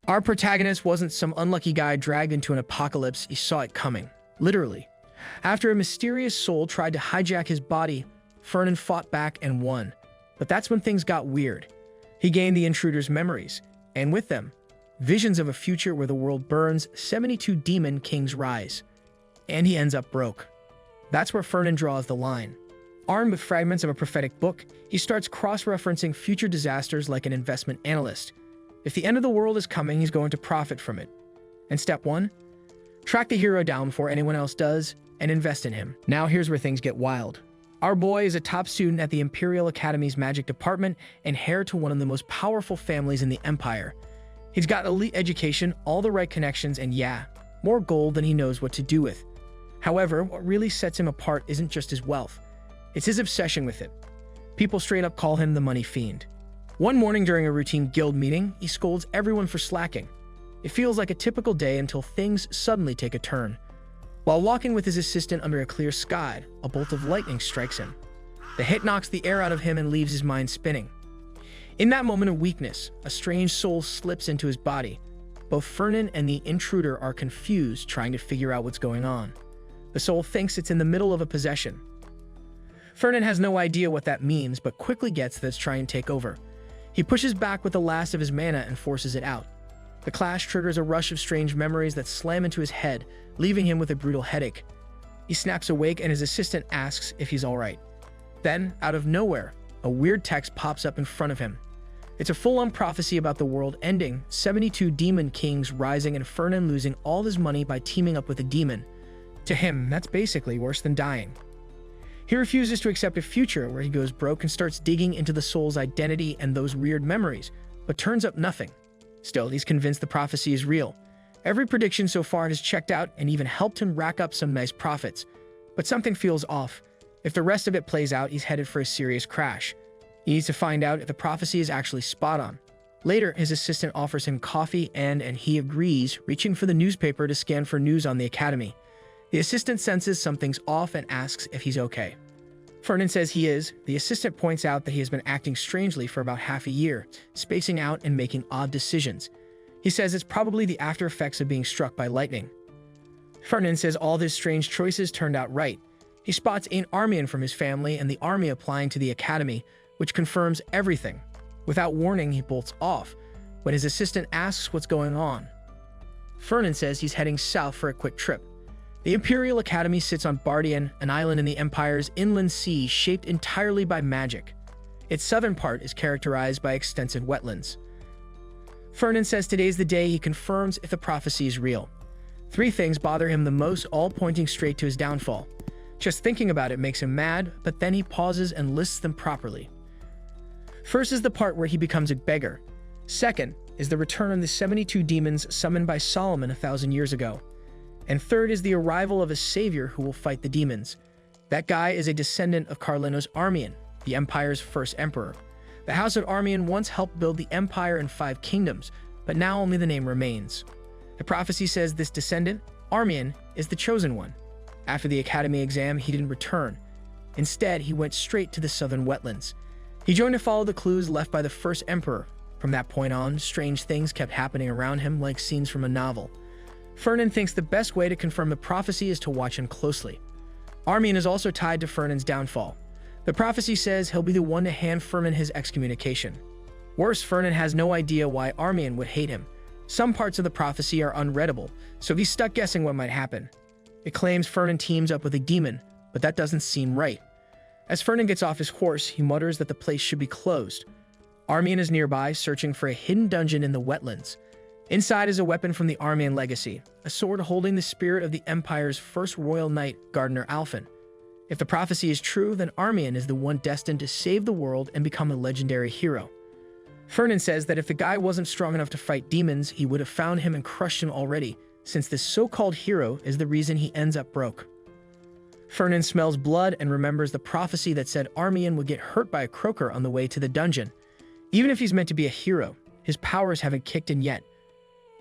Our protagonist wasn't some unlucky guy dragged into an apocalypse, he saw it coming. Literally. After a mysterious soul tried to hijack his body, Fernan fought back and won. But that's when things got weird. He gained the intruder's memories, and with them, visions of a future where the world burns, 72 demon kings rise. And he ends up broke. That's where Fernan draws the line. Armed with fragments of a prophetic book, he starts cross-referencing future disasters like an investment analyst. If the end of the world is coming, he's going to profit from it. And step 1? Track the hero down before anyone else does, and invest in him. Now here's where things get wild. Our boy is a top student at the Imperial Academy's magic department and heir to one of the most powerful families in the Empire. He's got elite education, all the right connections, and yeah, more gold than he knows what to do with. However, what really sets him apart isn't just his wealth. It's his obsession with it. People straight up call him the money fiend. One morning during a routine guild meeting, he scolds everyone for slacking. It feels like a typical day until things suddenly take a turn. While walking with his assistant under a clear sky, a bolt of lightning strikes him. The hit knocks the air out of him and leaves his mind spinning. In that moment of weakness, a strange soul slips into his body. Both Fernan and the intruder are confused, trying to figure out what's going on. The soul thinks it's in the middle of a possession. Fernan has no idea what that means, but quickly gets that it's trying to take over. He pushes back with the last of his mana and forces it out. The clash triggers a rush of strange memories that slam into his head, leaving him with a brutal headache. He snaps awake and his assistant asks if he's alright. Then, out of nowhere, a weird text pops up in front of him. It's a full-on prophecy about the world ending, 72 demon kings rising, and Fernan losing all his money by teaming up with a demon. To him, that's basically worse than dying. He refuses to accept a future where he goes broke and starts digging into the soul's identity and those weird memories, but turns up nothing. Still, he's convinced the prophecy is real. Every prediction so far has checked out and even helped him rack up some nice profits. But something feels off. If the rest of it plays out, he's headed for a serious crash. He needs to find out if the prophecy is actually spot on. Later, his assistant offers him coffee and he agrees, reaching for the newspaper to scan for news on the academy. The assistant senses something's off and asks if he's okay. Fernan says he is. The assistant points out that he has been acting strangely for about half a year, spacing out and making odd decisions. He says it's probably the after effects of being struck by lightning. Fernan says all of his strange choices turned out right. He spots an Armian from his family and the army applying to the academy, which confirms everything. Without warning, he bolts off when his assistant asks what's going on. Fernan says he's heading south for a quick trip. The Imperial Academy sits on Bardian, an island in the Empire's inland sea shaped entirely by magic. Its southern part is characterized by extensive wetlands. Fernan says today's the day he confirms if the prophecy is real. 3 things bother him the most, all pointing straight to his downfall. Just thinking about it makes him mad, but then he pauses and lists them properly. First is the part where he becomes a beggar. Second is the return of the 72 demons summoned by Solomon 1,000 years ago. And third is the arrival of a savior who will fight the demons. That guy is a descendant of Carlenos Armian, the Empire's first emperor. The House of Armian once helped build the Empire in 5 kingdoms, but now only the name remains. The prophecy says this descendant, Armian, is the chosen one. After the academy exam, he didn't return. Instead, he went straight to the southern wetlands. He joined to follow the clues left by the first emperor. From that point on, strange things kept happening around him like scenes from a novel. Fernan thinks the best way to confirm the prophecy is to watch him closely. Armian is also tied to Fernan's downfall. The prophecy says he'll be the one to hand Fernan his excommunication. Worse, Fernan has no idea why Armian would hate him. Some parts of the prophecy are unreadable, so he's stuck guessing what might happen. It claims Fernan teams up with a demon, but that doesn't seem right. As Fernan gets off his horse, he mutters that the place should be closed. Armian is nearby, searching for a hidden dungeon in the wetlands. Inside is a weapon from the Armian legacy, a sword holding the spirit of the Empire's first royal knight, Gardener Alphen. If the prophecy is true, then Armian is the one destined to save the world and become a legendary hero. Fernan says that if the guy wasn't strong enough to fight demons, he would have found him and crushed him already, since this so-called hero is the reason he ends up broke. Fernan smells blood and remembers the prophecy that said Armian would get hurt by a croaker on the way to the dungeon. Even if he's meant to be a hero, his powers haven't kicked in yet.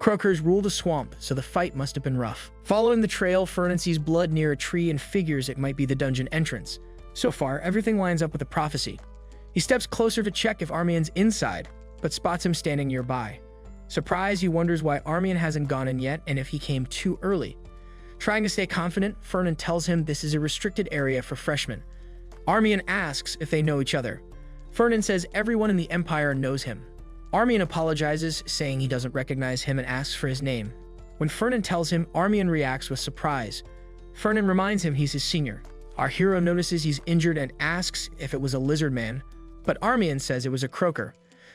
Croakers rule the swamp, so the fight must have been rough. Following the trail, Fernan sees blood near a tree and figures it might be the dungeon entrance. So far, everything lines up with the prophecy. He steps closer to check if Armian's inside, but spots him standing nearby. Surprised, he wonders why Armian hasn't gone in yet and if he came too early. Trying to stay confident, Fernan tells him this is a restricted area for freshmen. Armian asks if they know each other. Fernan says everyone in the Empire knows him. Armian apologizes, saying he doesn't recognize him and asks for his name. When Fernan tells him, Armian reacts with surprise. Fernan reminds him he's his senior. Our hero notices he's injured and asks if it was a lizard man, but Armian says it was a croaker.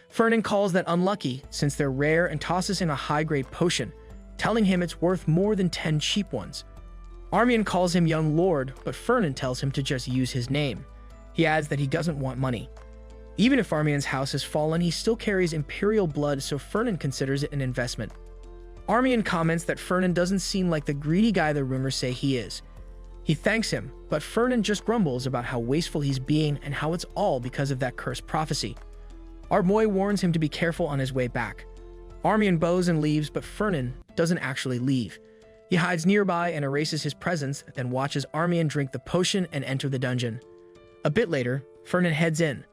Fernan calls that unlucky since they're rare and tosses in a high-grade potion, telling him it's worth more than 10 cheap ones. Armian calls him young lord, but Fernan tells him to just use his name. He adds that he doesn't want money. Even if Armian's house has fallen, he still carries imperial blood, so Fernan considers it an investment. Armian comments that Fernan doesn't seem like the greedy guy the rumors say he is. He thanks him, but Fernan just grumbles about how wasteful he's being and how it's all because of that cursed prophecy. Our boy warns him to be careful on his way back. Armian bows and leaves, but Fernan doesn't actually leave. He hides nearby and erases his presence, then watches Armian drink the potion and enter the dungeon. A bit later, Fernan heads in.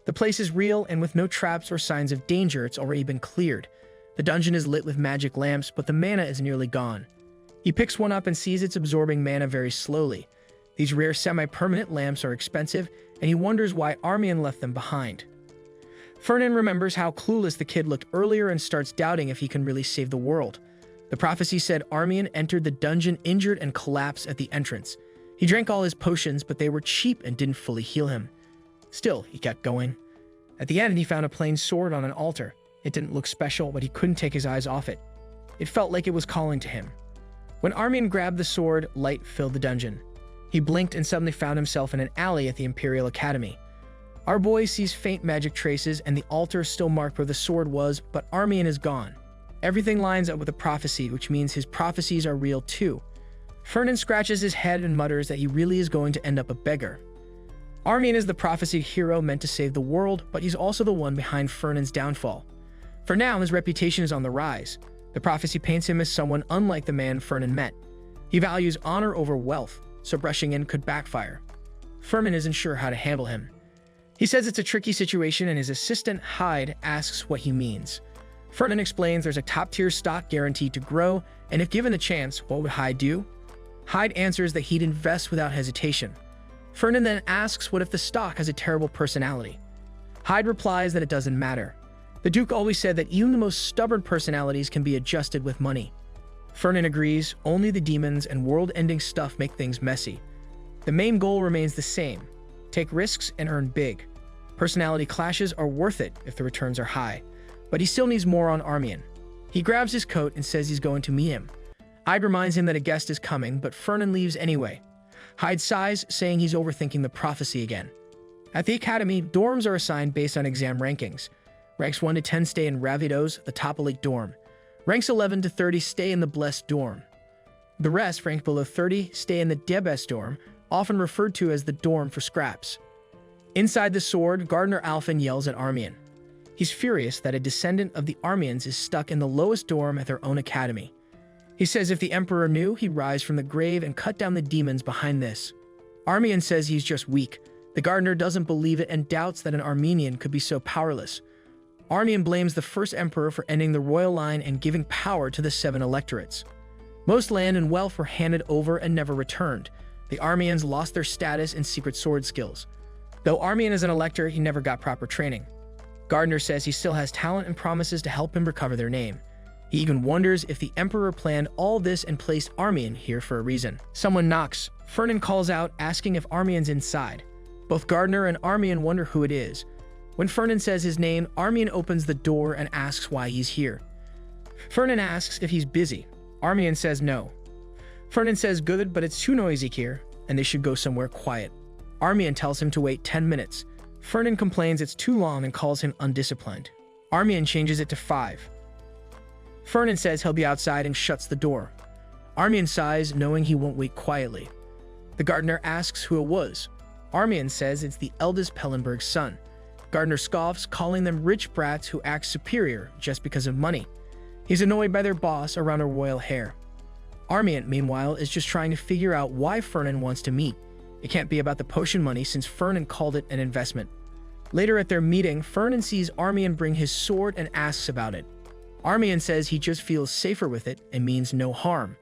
The place is real, and with no traps or signs of danger, it's already been cleared. The dungeon is lit with magic lamps, but the mana is nearly gone. He picks one up and sees it's absorbing mana very slowly. These rare semi-permanent lamps are expensive, and he wonders why Armian left them behind. Fernan remembers how clueless the kid looked earlier and starts doubting if he can really save the world. The prophecy said Armian entered the dungeon injured and collapsed at the entrance. He drank all his potions, but they were cheap and didn't fully heal him. Still, he kept going. At the end, he found a plain sword on an altar. It didn't look special, but he couldn't take his eyes off it. It felt like it was calling to him. When Armian grabbed the sword, light filled the dungeon. He blinked and suddenly found himself in an alley at the Imperial Academy. Our boy sees faint magic traces and the altar still marked where the sword was, but Armian is gone. Everything lines up with the prophecy, which means his prophecies are real too. Fernan scratches his head and mutters that he really is going to end up a beggar. Armian is the prophesied hero meant to save the world, but he's also the one behind Fernan's downfall. For now, his reputation is on the rise. The prophecy paints him as someone unlike the man Fernan met. He values honor over wealth, so brushing in could backfire. Fernan isn't sure how to handle him. He says it's a tricky situation, and his assistant, Hyde, asks what he means. Fernan explains there's a top-tier stock guaranteed to grow, and if given the chance, what would Hyde do? Hyde answers that he'd invest without hesitation. Fernan then asks what if the stock has a terrible personality. Hyde replies that it doesn't matter. The Duke always said that even the most stubborn personalities can be adjusted with money. Fernan agrees, only the demons and world-ending stuff make things messy. The main goal remains the same: take risks and earn big. Personality clashes are worth it if the returns are high, but he still needs more on Armian. He grabs his coat and says he's going to meet him. Hyde reminds him that a guest is coming, but Fernan leaves anyway. Hyde sighs, saying he's overthinking the prophecy again. At the academy, dorms are assigned based on exam rankings. Ranks 1 to 10 stay in Ravidos, the top elite dorm. Ranks 11 to 30 stay in the Blessed dorm. The rest, ranked below 30, stay in the Debes dorm, often referred to as the dorm for scraps. Inside the sword, Gardener Alphen yells at Armian. He's furious that a descendant of the Armians is stuck in the lowest dorm at their own academy. He says if the Emperor knew, he'd rise from the grave and cut down the demons behind this. Armian says he's just weak. The Gardener doesn't believe it and doubts that an Armenian could be so powerless. Armian blames the first emperor for ending the royal line and giving power to the 7 electorates. Most land and wealth were handed over and never returned. The Armians lost their status and secret sword skills. Though Armian is an elector, he never got proper training. Gardner says he still has talent and promises to help him recover their name. He even wonders if the emperor planned all this and placed Armian here for a reason. Someone knocks. Fernan calls out, asking if Armian's inside. Both Gardner and Armian wonder who it is. When Fernan says his name, Armian opens the door and asks why he's here. Fernan asks if he's busy. Armian says no. Fernan says good, but it's too noisy here, and they should go somewhere quiet. Armian tells him to wait 10 minutes. Fernan complains it's too long and calls him undisciplined. Armian changes it to 5. Fernan says he'll be outside and shuts the door. Armian sighs, knowing he won't wait quietly. The Gardener asks who it was. Armian says it's the eldest Pellenberg's son. Gardner scoffs, calling them rich brats who act superior just because of money. He's annoyed by their boss around her royal hair. Armian, meanwhile, is just trying to figure out why Fernan wants to meet. It can't be about the potion money since Fernan called it an investment. Later at their meeting, Fernan sees Armian bring his sword and asks about it. Armian says he just feels safer with it and means no harm.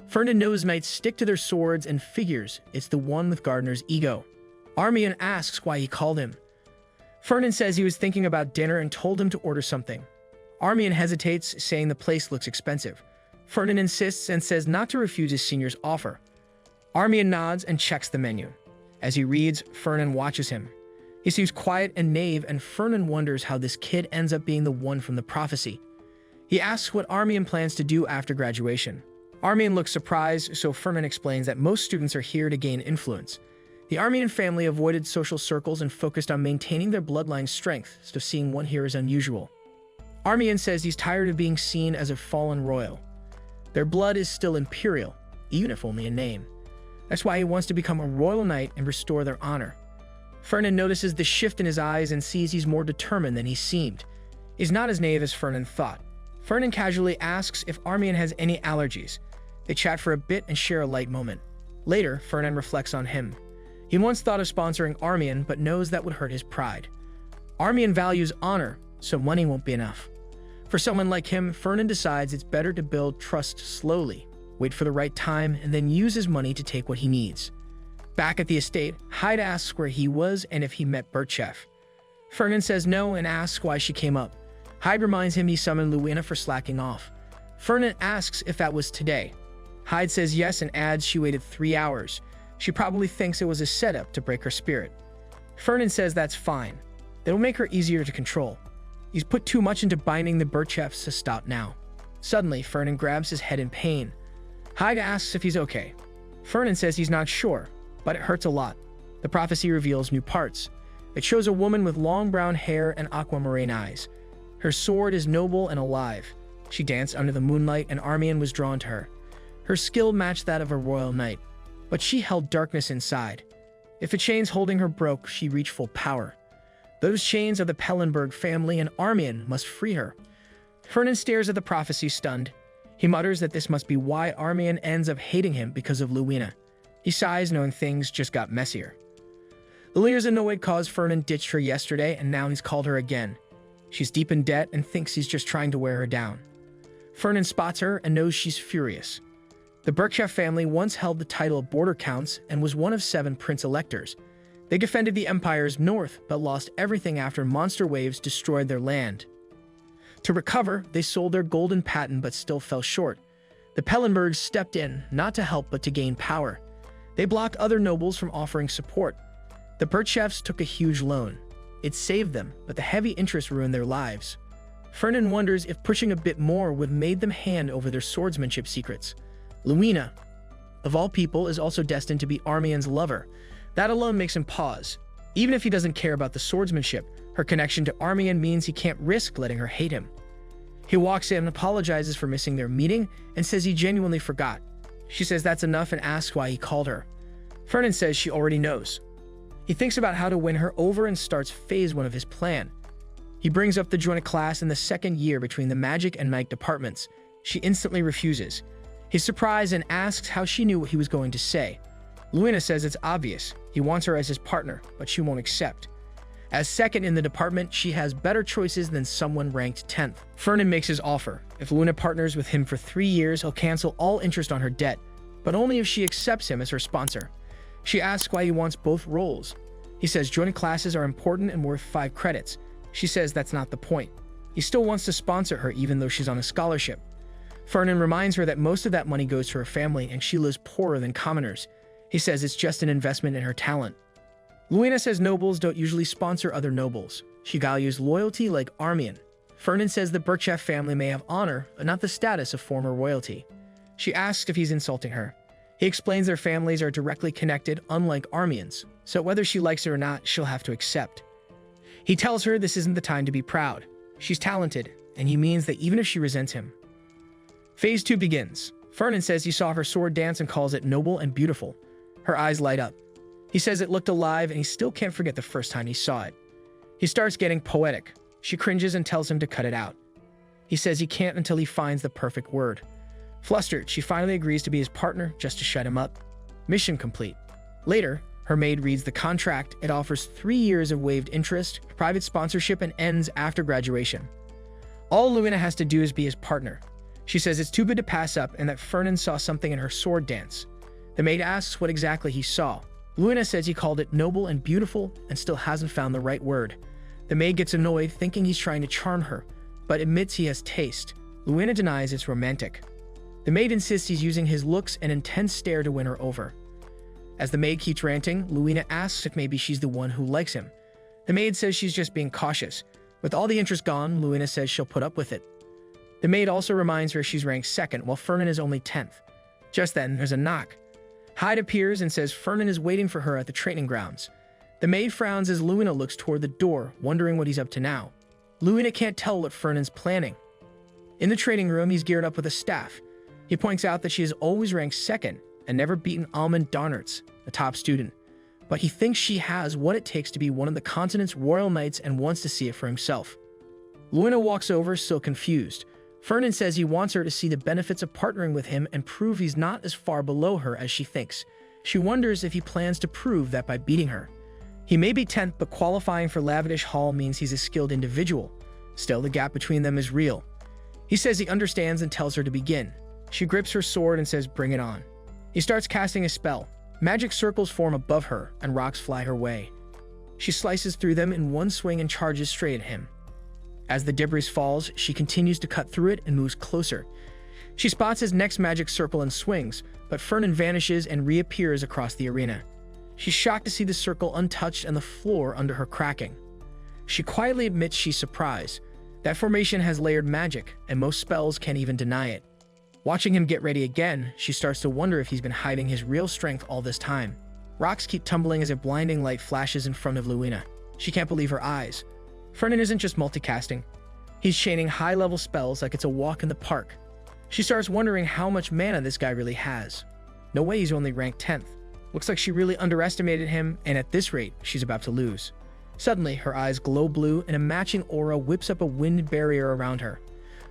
Fernan knows knights stick to their swords and figures it's the one with Gardner's ego. Armian asks why he called him. Fernan says he was thinking about dinner and told him to order something. Armian hesitates, saying the place looks expensive. Fernan insists and says not to refuse his senior's offer. Armian nods and checks the menu. As he reads, Fernan watches him. He seems quiet and naive, and Fernan wonders how this kid ends up being the one from the prophecy. He asks what Armian plans to do after graduation. Armian looks surprised, so Fernan explains that most students are here to gain influence. The Armian family avoided social circles and focused on maintaining their bloodline strength, so seeing one here is unusual. Armian says he's tired of being seen as a fallen royal. Their blood is still imperial, even if only in name. That's why he wants to become a royal knight and restore their honor. Fernan notices the shift in his eyes and sees he's more determined than he seemed. He's not as naive as Fernan thought. Fernan casually asks if Armian has any allergies. They chat for a bit and share a light moment. Later, Fernan reflects on him. He once thought of sponsoring Armian, but knows that would hurt his pride. Armian values honor, so money won't be enough. For someone like him, Fernan decides it's better to build trust slowly, wait for the right time, and then use his money to take what he needs. Back at the estate, Hyde asks where he was and if he met Birchef. Fernan says no and asks why she came up. Hyde reminds him he summoned Luina for slacking off. Fernan asks if that was today. Hyde says yes and adds she waited 3 hours. She probably thinks it was a setup to break her spirit. Fernan says that's fine. That'll make her easier to control. He's put too much into binding the Birchefs to stop now. Suddenly, Fernan grabs his head in pain. Hyde asks if he's okay. Fernan says he's not sure, but it hurts a lot. The prophecy reveals new parts. It shows a woman with long brown hair and aquamarine eyes. Her sword is noble and alive. She danced under the moonlight and Armian was drawn to her. Her skill matched that of a royal knight, but she held darkness inside. If the chains holding her broke, she reached full power. Those chains are the Pellenberg family and Armian must free her. Fernan stares at the prophecy stunned. He mutters that this must be why Armian ends up hating him because of Luina. He sighs knowing things just got messier. Luina's annoyed cause Fernan ditched her yesterday and now he's called her again. She's deep in debt and thinks he's just trying to wear her down. Fernan spots her and knows she's furious. The Birchef family once held the title of border counts and was one of 7 prince-electors. They defended the empire's north but lost everything after monster waves destroyed their land. To recover, they sold their golden patent but still fell short. The Pellenbergs stepped in, not to help but to gain power. They blocked other nobles from offering support. The Birchefs took a huge loan. It saved them, but the heavy interest ruined their lives. Fernan wonders if pushing a bit more would have made them hand over their swordsmanship secrets. Luina, of all people, is also destined to be Armian's lover. That alone makes him pause. Even if he doesn't care about the swordsmanship, her connection to Armian means he can't risk letting her hate him. He walks in, apologizes for missing their meeting, and says he genuinely forgot. She says that's enough and asks why he called her. Fernan says she already knows. He thinks about how to win her over and starts phase 1 of his plan. He brings up the joint class in the second year between the magic and night departments. She instantly refuses. He's surprised and asks how she knew what he was going to say. Luina says it's obvious. He wants her as his partner, but she won't accept. As second in the department, she has better choices than someone ranked 10th. Fernan makes his offer. If Luina partners with him for 3 years, he'll cancel all interest on her debt, but only if she accepts him as her sponsor. She asks why he wants both roles. He says joint classes are important and worth 5 credits. She says that's not the point. He still wants to sponsor her even though she's on a scholarship. Fernan reminds her that most of that money goes to her family and she lives poorer than commoners. He says it's just an investment in her talent. Luina says nobles don't usually sponsor other nobles. She values loyalty like Armian. Fernan says the Birchef family may have honor, but not the status of former royalty. She asks if he's insulting her. He explains their families are directly connected, unlike Armian's, so whether she likes it or not, she'll have to accept. He tells her this isn't the time to be proud. She's talented, and he means that even if she resents him. Phase 2 begins. Fernan says he saw her sword dance and calls it noble and beautiful. Her eyes light up. He says it looked alive and he still can't forget the first time he saw it. He starts getting poetic. She cringes and tells him to cut it out. He says he can't until he finds the perfect word. Flustered, she finally agrees to be his partner just to shut him up. Mission complete. Later, her maid reads the contract. It offers 3 years of waived interest, private sponsorship, and ends after graduation. All Luina has to do is be his partner. She says it's too good to pass up and that Fernan saw something in her sword dance. The maid asks what exactly he saw. Luina says he called it noble and beautiful and still hasn't found the right word. The maid gets annoyed, thinking he's trying to charm her, but admits he has taste. Luina denies it's romantic. The maid insists he's using his looks and intense stare to win her over. As the maid keeps ranting, Luina asks if maybe she's the one who likes him. The maid says she's just being cautious. With all the interest gone, Luina says she'll put up with it. The maid also reminds her she's ranked 2nd, while Fernan is only 10th. Just then, there's a knock. Hyde appears and says Fernan is waiting for her at the training grounds. The maid frowns as Luina looks toward the door, wondering what he's up to now. Luina can't tell what Fernan's planning. In the training room, he's geared up with a staff. He points out that she has always ranked 2nd and never beaten Almond Donnerts, a top student. But he thinks she has what it takes to be one of the continent's royal knights and wants to see it for himself. Luina walks over, still confused. Fernan says he wants her to see the benefits of partnering with him and prove he's not as far below her as she thinks. She wonders if he plans to prove that by beating her. He may be 10th, but qualifying for Lavish Hall means he's a skilled individual. Still, the gap between them is real. He says he understands and tells her to begin. She grips her sword and says, "Bring it on." He starts casting a spell. Magic circles form above her, and rocks fly her way. She slices through them in one swing and charges straight at him. As the debris falls, she continues to cut through it and moves closer. She spots his next magic circle and swings, but Fernan vanishes and reappears across the arena. She's shocked to see the circle untouched and the floor under her cracking. She quietly admits she's surprised. That formation has layered magic, and most spells can't even deny it. Watching him get ready again, she starts to wonder if he's been hiding his real strength all this time. Rocks keep tumbling as a blinding light flashes in front of Luina. She can't believe her eyes. Fernan isn't just multicasting. He's chaining high-level spells like it's a walk in the park. She starts wondering how much mana this guy really has. No way he's only ranked 10th. Looks like she really underestimated him, and at this rate, she's about to lose. Suddenly, her eyes glow blue, and a matching aura whips up a wind barrier around her.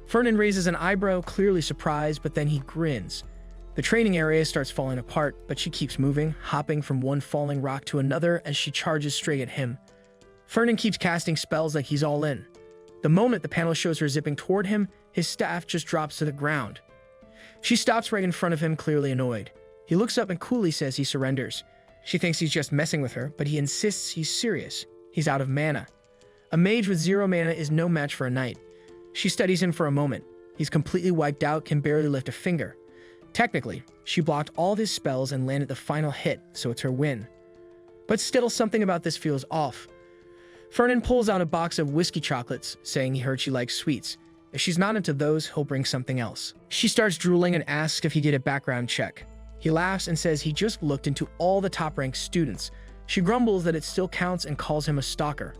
Fernan raises an eyebrow, clearly surprised, but then he grins. The training area starts falling apart, but she keeps moving, hopping from one falling rock to another as she charges straight at him. Fernan keeps casting spells like he's all in. The moment the panel shows her zipping toward him, his staff just drops to the ground. She stops right in front of him, clearly annoyed. He looks up and coolly says he surrenders. She thinks he's just messing with her, but he insists he's serious. He's out of mana. A mage with 0 mana is no match for a knight. She studies him for a moment. He's completely wiped out, can barely lift a finger. Technically, she blocked all of his spells and landed the final hit, so it's her win. But still, something about this feels off. Fernan pulls out a box of whiskey chocolates, saying he heard she likes sweets. If she's not into those, he'll bring something else. She starts drooling and asks if he did a background check. He laughs and says he just looked into all the top-ranked students. She grumbles that it still counts and calls him a stalker.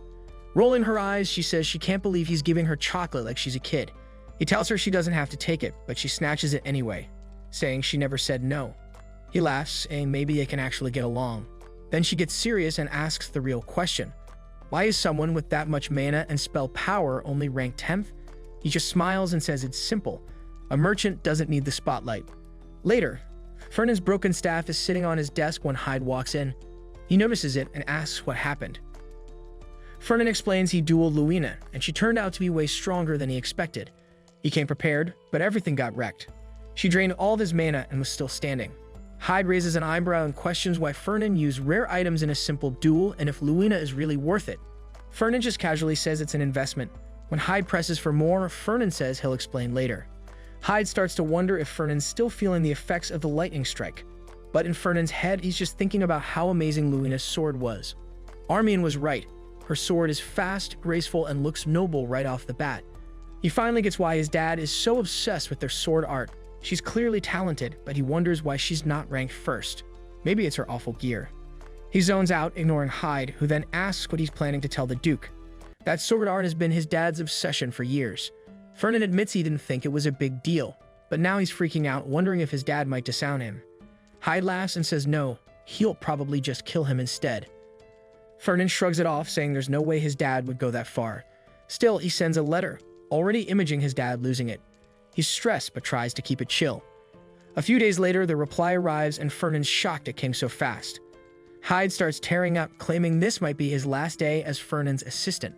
Rolling her eyes, she says she can't believe he's giving her chocolate like she's a kid. He tells her she doesn't have to take it, but she snatches it anyway, saying she never said no. He laughs, saying maybe they can actually get along. Then she gets serious and asks the real question. Why is someone with that much mana and spell power only ranked 10th? He just smiles and says it's simple. A merchant doesn't need the spotlight. Later, Fernan's broken staff is sitting on his desk when Hyde walks in. He notices it and asks what happened. Fernan explains he dueled Luina, and she turned out to be way stronger than he expected. He came prepared, but everything got wrecked. She drained all of his mana and was still standing. Hyde raises an eyebrow and questions why Fernan used rare items in a simple duel and if Luina is really worth it. Fernan just casually says it's an investment. When Hyde presses for more, Fernan says he'll explain later. Hyde starts to wonder if Fernan's still feeling the effects of the lightning strike. But in Fernan's head, he's just thinking about how amazing Luina's sword was. Armian was right. Her sword is fast, graceful, and looks noble right off the bat. He finally gets why his dad is so obsessed with their sword art. She's clearly talented, but he wonders why she's not ranked first. Maybe it's her awful gear. He zones out, ignoring Hyde, who then asks what he's planning to tell the Duke. That sword art has been his dad's obsession for years. Fernan admits he didn't think it was a big deal, but now he's freaking out, wondering if his dad might disown him. Hyde laughs and says no, he'll probably just kill him instead. Fernan shrugs it off, saying there's no way his dad would go that far. Still, he sends a letter, already imaging his dad losing it. He's stressed but tries to keep it chill. A few days later, the reply arrives and Fernan's shocked it came so fast. Hyde starts tearing up, claiming this might be his last day as Fernan's assistant.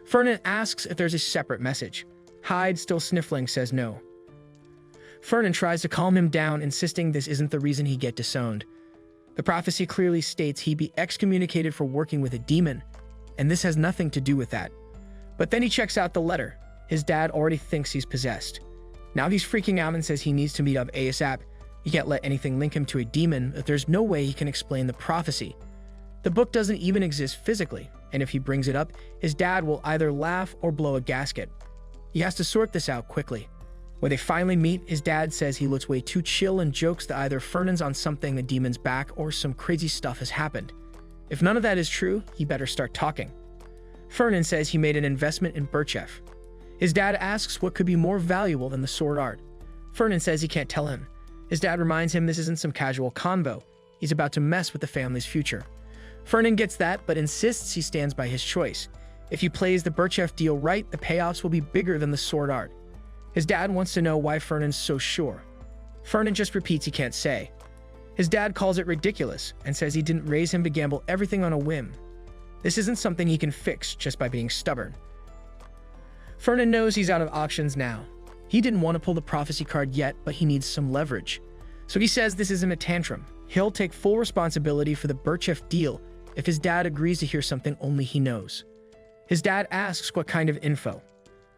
Fernan asks if there's a separate message. Hyde, still sniffling, says no. Fernan tries to calm him down, insisting this isn't the reason he get disowned. The prophecy clearly states he be excommunicated for working with a demon, and this has nothing to do with that. But then he checks out the letter. His dad already thinks he's possessed. Now he's freaking out and says he needs to meet up ASAP. He can't let anything link him to a demon, but there's no way he can explain the prophecy. The book doesn't even exist physically, and if he brings it up, his dad will either laugh or blow a gasket. He has to sort this out quickly. When they finally meet, his dad says he looks way too chill and jokes that either Fernan's on something, the demon's back, or some crazy stuff has happened. If none of that is true, he better start talking. Fernan says he made an investment in Birchef. His dad asks what could be more valuable than the sword art. Fernan says he can't tell him. His dad reminds him this isn't some casual convo. He's about to mess with the family's future. Fernan gets that, but insists he stands by his choice. If he plays the Birchef deal right, the payoffs will be bigger than the sword art. His dad wants to know why Fernan's so sure. Fernan just repeats he can't say. His dad calls it ridiculous and says he didn't raise him to gamble everything on a whim. This isn't something he can fix just by being stubborn. Fernan knows he's out of options now. He didn't want to pull the prophecy card yet, but he needs some leverage. So he says this isn't a tantrum. He'll take full responsibility for the Birchef deal if his dad agrees to hear something only he knows. His dad asks what kind of info.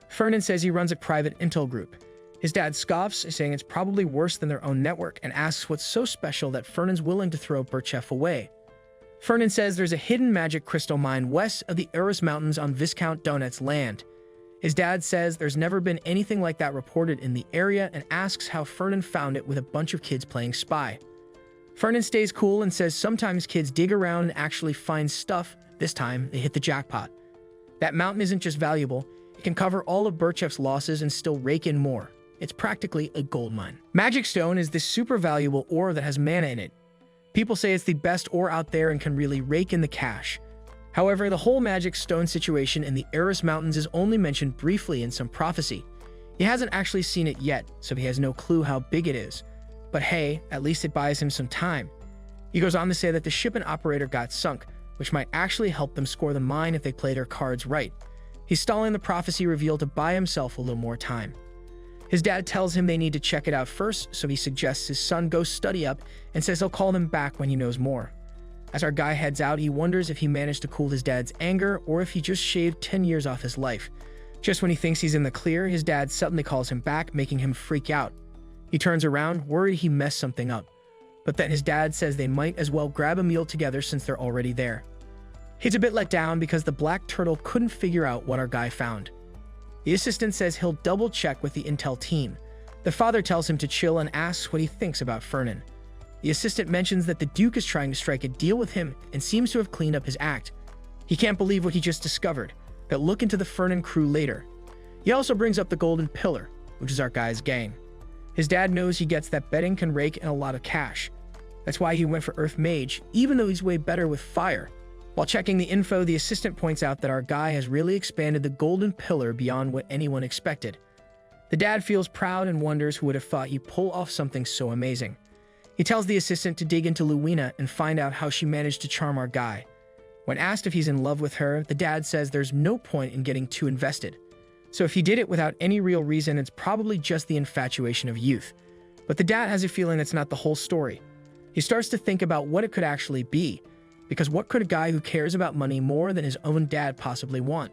Fernan says he runs a private intel group. His dad scoffs, saying it's probably worse than their own network, and asks what's so special that Fernan's willing to throw Birchef away. Fernan says there's a hidden magic crystal mine west of the Eros Mountains on Viscount Donet's land. His dad says there's never been anything like that reported in the area and asks how Fernan found it with a bunch of kids playing spy. Fernan stays cool and says sometimes kids dig around and actually find stuff. This time, they hit the jackpot. That mountain isn't just valuable, it can cover all of Birchef's losses and still rake in more. It's practically a gold mine. Magic Stone is this super valuable ore that has mana in it. People say it's the best ore out there and can really rake in the cash. However, the whole Magic Stone situation in the Eros Mountains is only mentioned briefly in some prophecy. He hasn't actually seen it yet, so he has no clue how big it is. But hey, at least it buys him some time. He goes on to say that the ship and operator got sunk, which might actually help them score the mine if they play their cards right. He's stalling the prophecy reveal to buy himself a little more time. His dad tells him they need to check it out first, so he suggests his son go study up and says he'll call them back when he knows more. As our guy heads out, he wonders if he managed to cool his dad's anger or if he just shaved 10 years off his life. Just when he thinks he's in the clear, his dad suddenly calls him back, making him freak out. He turns around, worried he messed something up. But then his dad says they might as well grab a meal together since they're already there. He's a bit let down because the black turtle couldn't figure out what our guy found. The assistant says he'll double-check with the intel team. The father tells him to chill and asks what he thinks about Fernan. The assistant mentions that the Duke is trying to strike a deal with him and seems to have cleaned up his act. He can't believe what he just discovered, but look into the Fernan crew later. He also brings up the Golden Pillar, which is our guy's gang. His dad knows he gets that betting can rake in a lot of cash. That's why he went for Earth Mage, even though he's way better with fire. While checking the info, the assistant points out that our guy has really expanded the Golden Pillar beyond what anyone expected. The dad feels proud and wonders who would have thought he'd pull off something so amazing. He tells the assistant to dig into Luina and find out how she managed to charm our guy. When asked if he's in love with her, the dad says there's no point in getting too invested. So if he did it without any real reason, it's probably just the infatuation of youth. But the dad has a feeling that's not the whole story. He starts to think about what it could actually be, because what could a guy who cares about money more than his own dad possibly want?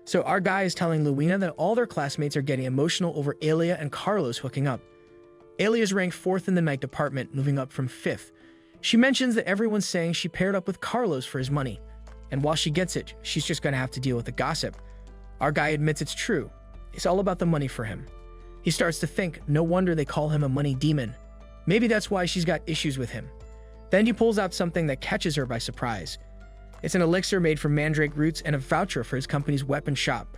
So our guy is telling Luina that all their classmates are getting emotional over Alia and Carlos hooking up. Alia's ranked 4th in the night department, moving up from 5th. She mentions that everyone's saying she paired up with Carlos for his money, and while she gets it, she's just gonna have to deal with the gossip. Our guy admits it's true. It's all about the money for him. He starts to think, no wonder they call him a money demon. Maybe that's why she's got issues with him. Then he pulls out something that catches her by surprise. It's an elixir made from mandrake roots and a voucher for his company's weapon shop,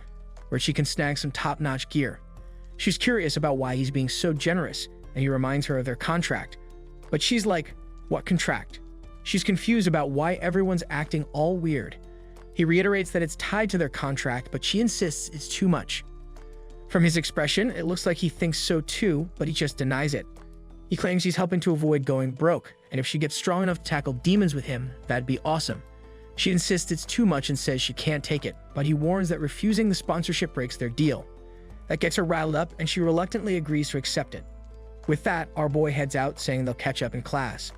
where she can snag some top-notch gear. She's curious about why he's being so generous, and he reminds her of their contract. But she's like, what contract? She's confused about why everyone's acting all weird. He reiterates that it's tied to their contract, but she insists it's too much. From his expression, it looks like he thinks so too, but he just denies it. He claims he's helping to avoid going broke, and if she gets strong enough to tackle demons with him, that'd be awesome. She insists it's too much and says she can't take it, but he warns that refusing the sponsorship breaks their deal. That gets her riled up, and she reluctantly agrees to accept it. With that, our boy heads out, saying they'll catch up in class.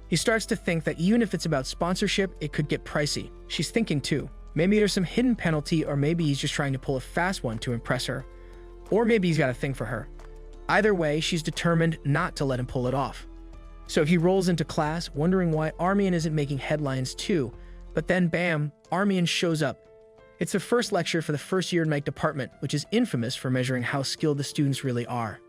He starts to think that even if it's about sponsorship, it could get pricey. She's thinking too. Maybe there's some hidden penalty, or maybe he's just trying to pull a fast one to impress her. Or maybe he's got a thing for her. Either way, she's determined not to let him pull it off. So he rolls into class, wondering why Armian isn't making headlines too. But then, bam, Armian shows up. It's the first lecture for the first year in Mike department, which is infamous for measuring how skilled the students really are.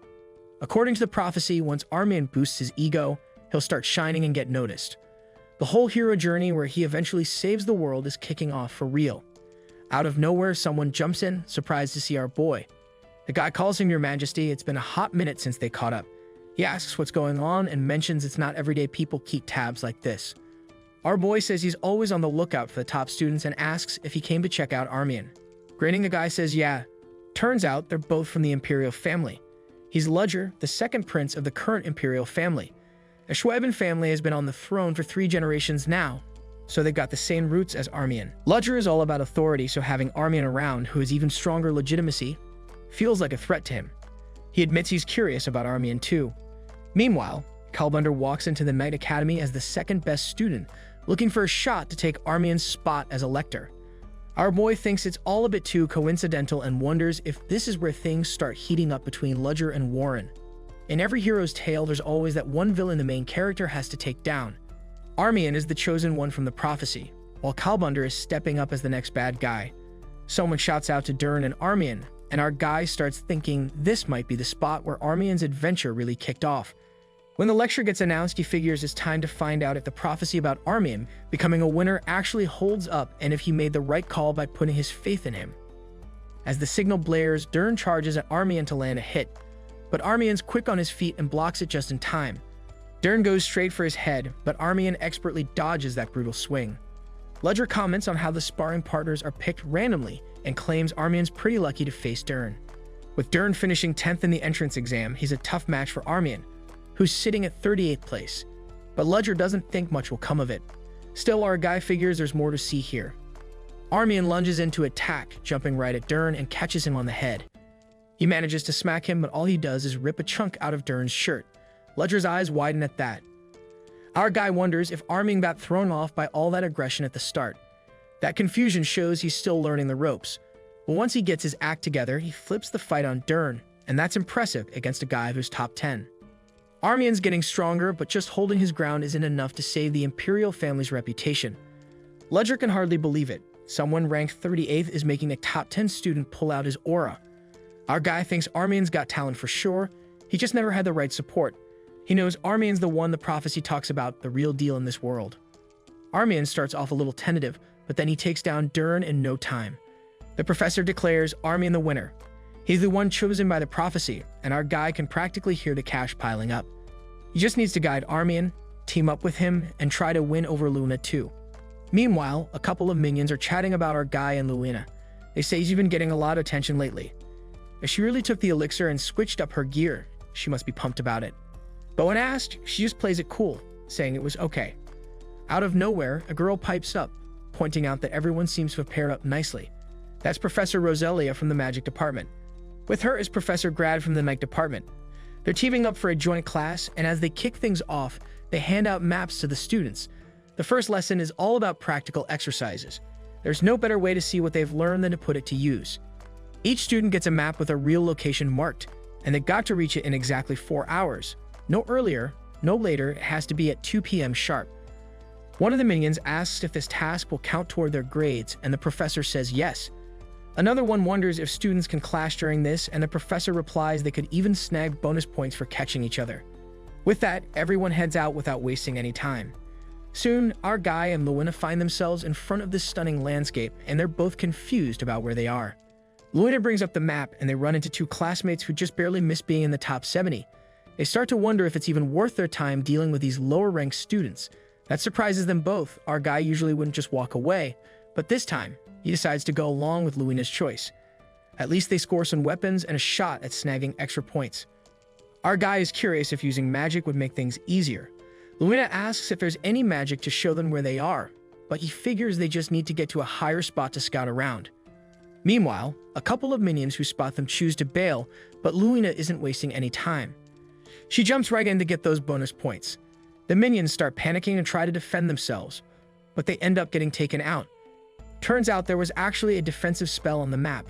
According to the prophecy, once Armian boosts his ego, he'll start shining and get noticed. The whole hero journey where he eventually saves the world is kicking off for real. Out of nowhere, someone jumps in, surprised to see our boy. The guy calls him Your Majesty. It's been a hot minute since they caught up. He asks what's going on and mentions it's not everyday people keep tabs like this. Our boy says he's always on the lookout for the top students and asks if he came to check out Armian. Grinning, the guy says yeah. Turns out they're both from the Imperial family. He's Ludger, the second prince of the current Imperial family. The Schweben family has been on the throne for 3 generations now, so they've got the same roots as Armian. Ludger is all about authority, so having Armian around, who has even stronger legitimacy, feels like a threat to him. He admits he's curious about Armian too. Meanwhile, Kalbunder walks into the Knight Academy as the second best student, looking for a shot to take Armian's spot as elector. Our boy thinks it's all a bit too coincidental and wonders if this is where things start heating up between Ludger and Warren. In every hero's tale, there's always that one villain the main character has to take down. Armian is the chosen one from the prophecy, while Kalbunder is stepping up as the next bad guy. Someone shouts out to Dern and Armian, and our guy starts thinking this might be the spot where Armian's adventure really kicked off. When the lecture gets announced, he figures it's time to find out if the prophecy about Armian becoming a winner actually holds up and if he made the right call by putting his faith in him. As the signal blares, Dern charges at Armian to land a hit, but Armian's quick on his feet and blocks it just in time. Dern goes straight for his head, but Armian expertly dodges that brutal swing. Ludger comments on how the sparring partners are picked randomly and claims Armian's pretty lucky to face Dern. With Dern finishing 10th in the entrance exam, he's a tough match for Armian, who's sitting at 38th place. But Ludger doesn't think much will come of it. Still, our guy figures there's more to see here. Armian lunges in to attack, jumping right at Dern and catches him on the head. He manages to smack him, but all he does is rip a chunk out of Dern's shirt. Ludger's eyes widen at that. Our guy wonders if Armian got thrown off by all that aggression at the start. That confusion shows he's still learning the ropes. But once he gets his act together, he flips the fight on Dern, and that's impressive against a guy who's top 10. Armian's getting stronger, but just holding his ground isn't enough to save the Imperial family's reputation. Ludger can hardly believe it. Someone ranked 38th is making a top 10 student pull out his aura. Our guy thinks Armian's got talent for sure, he just never had the right support. He knows Armian's the one the prophecy talks about, the real deal in this world. Armian starts off a little tentative, but then he takes down Dern in no time. The professor declares Armian the winner. He's the one chosen by the prophecy, and our guy can practically hear the cash piling up. He just needs to guide Armian, team up with him, and try to win over Luna too. Meanwhile, a couple of minions are chatting about our guy and Luina. They say he's been getting a lot of attention lately. If she really took the elixir and switched up her gear, she must be pumped about it. But when asked, she just plays it cool, saying it was okay. Out of nowhere, a girl pipes up, pointing out that everyone seems to have paired up nicely. That's Professor Roselia from the Magic Department. With her is Professor Grad from the Night Department. They're teaming up for a joint class, and as they kick things off, they hand out maps to the students. The first lesson is all about practical exercises. There's no better way to see what they've learned than to put it to use. Each student gets a map with a real location marked, and they've got to reach it in exactly 4 hours. No earlier, no later, it has to be at 2 p.m. sharp. One of the minions asks if this task will count toward their grades, and the professor says yes. Another one wonders if students can clash during this, and the professor replies they could even snag bonus points for catching each other. With that, everyone heads out without wasting any time. Soon, our guy and Luina find themselves in front of this stunning landscape, and they're both confused about where they are. Luina brings up the map, and they run into 2 classmates who just barely miss being in the top 70. They start to wonder if it's even worth their time dealing with these lower-ranked students. That surprises them both. Our guy usually wouldn't just walk away, but this time, he decides to go along with Luina's choice. At least they score some weapons and a shot at snagging extra points. Our guy is curious if using magic would make things easier. Luina asks if there's any magic to show them where they are, but he figures they just need to get to a higher spot to scout around. Meanwhile, a couple of minions who spot them choose to bail, but Luina isn't wasting any time. She jumps right in to get those bonus points. The minions start panicking and try to defend themselves, but they end up getting taken out. Turns out there was actually a defensive spell on the map.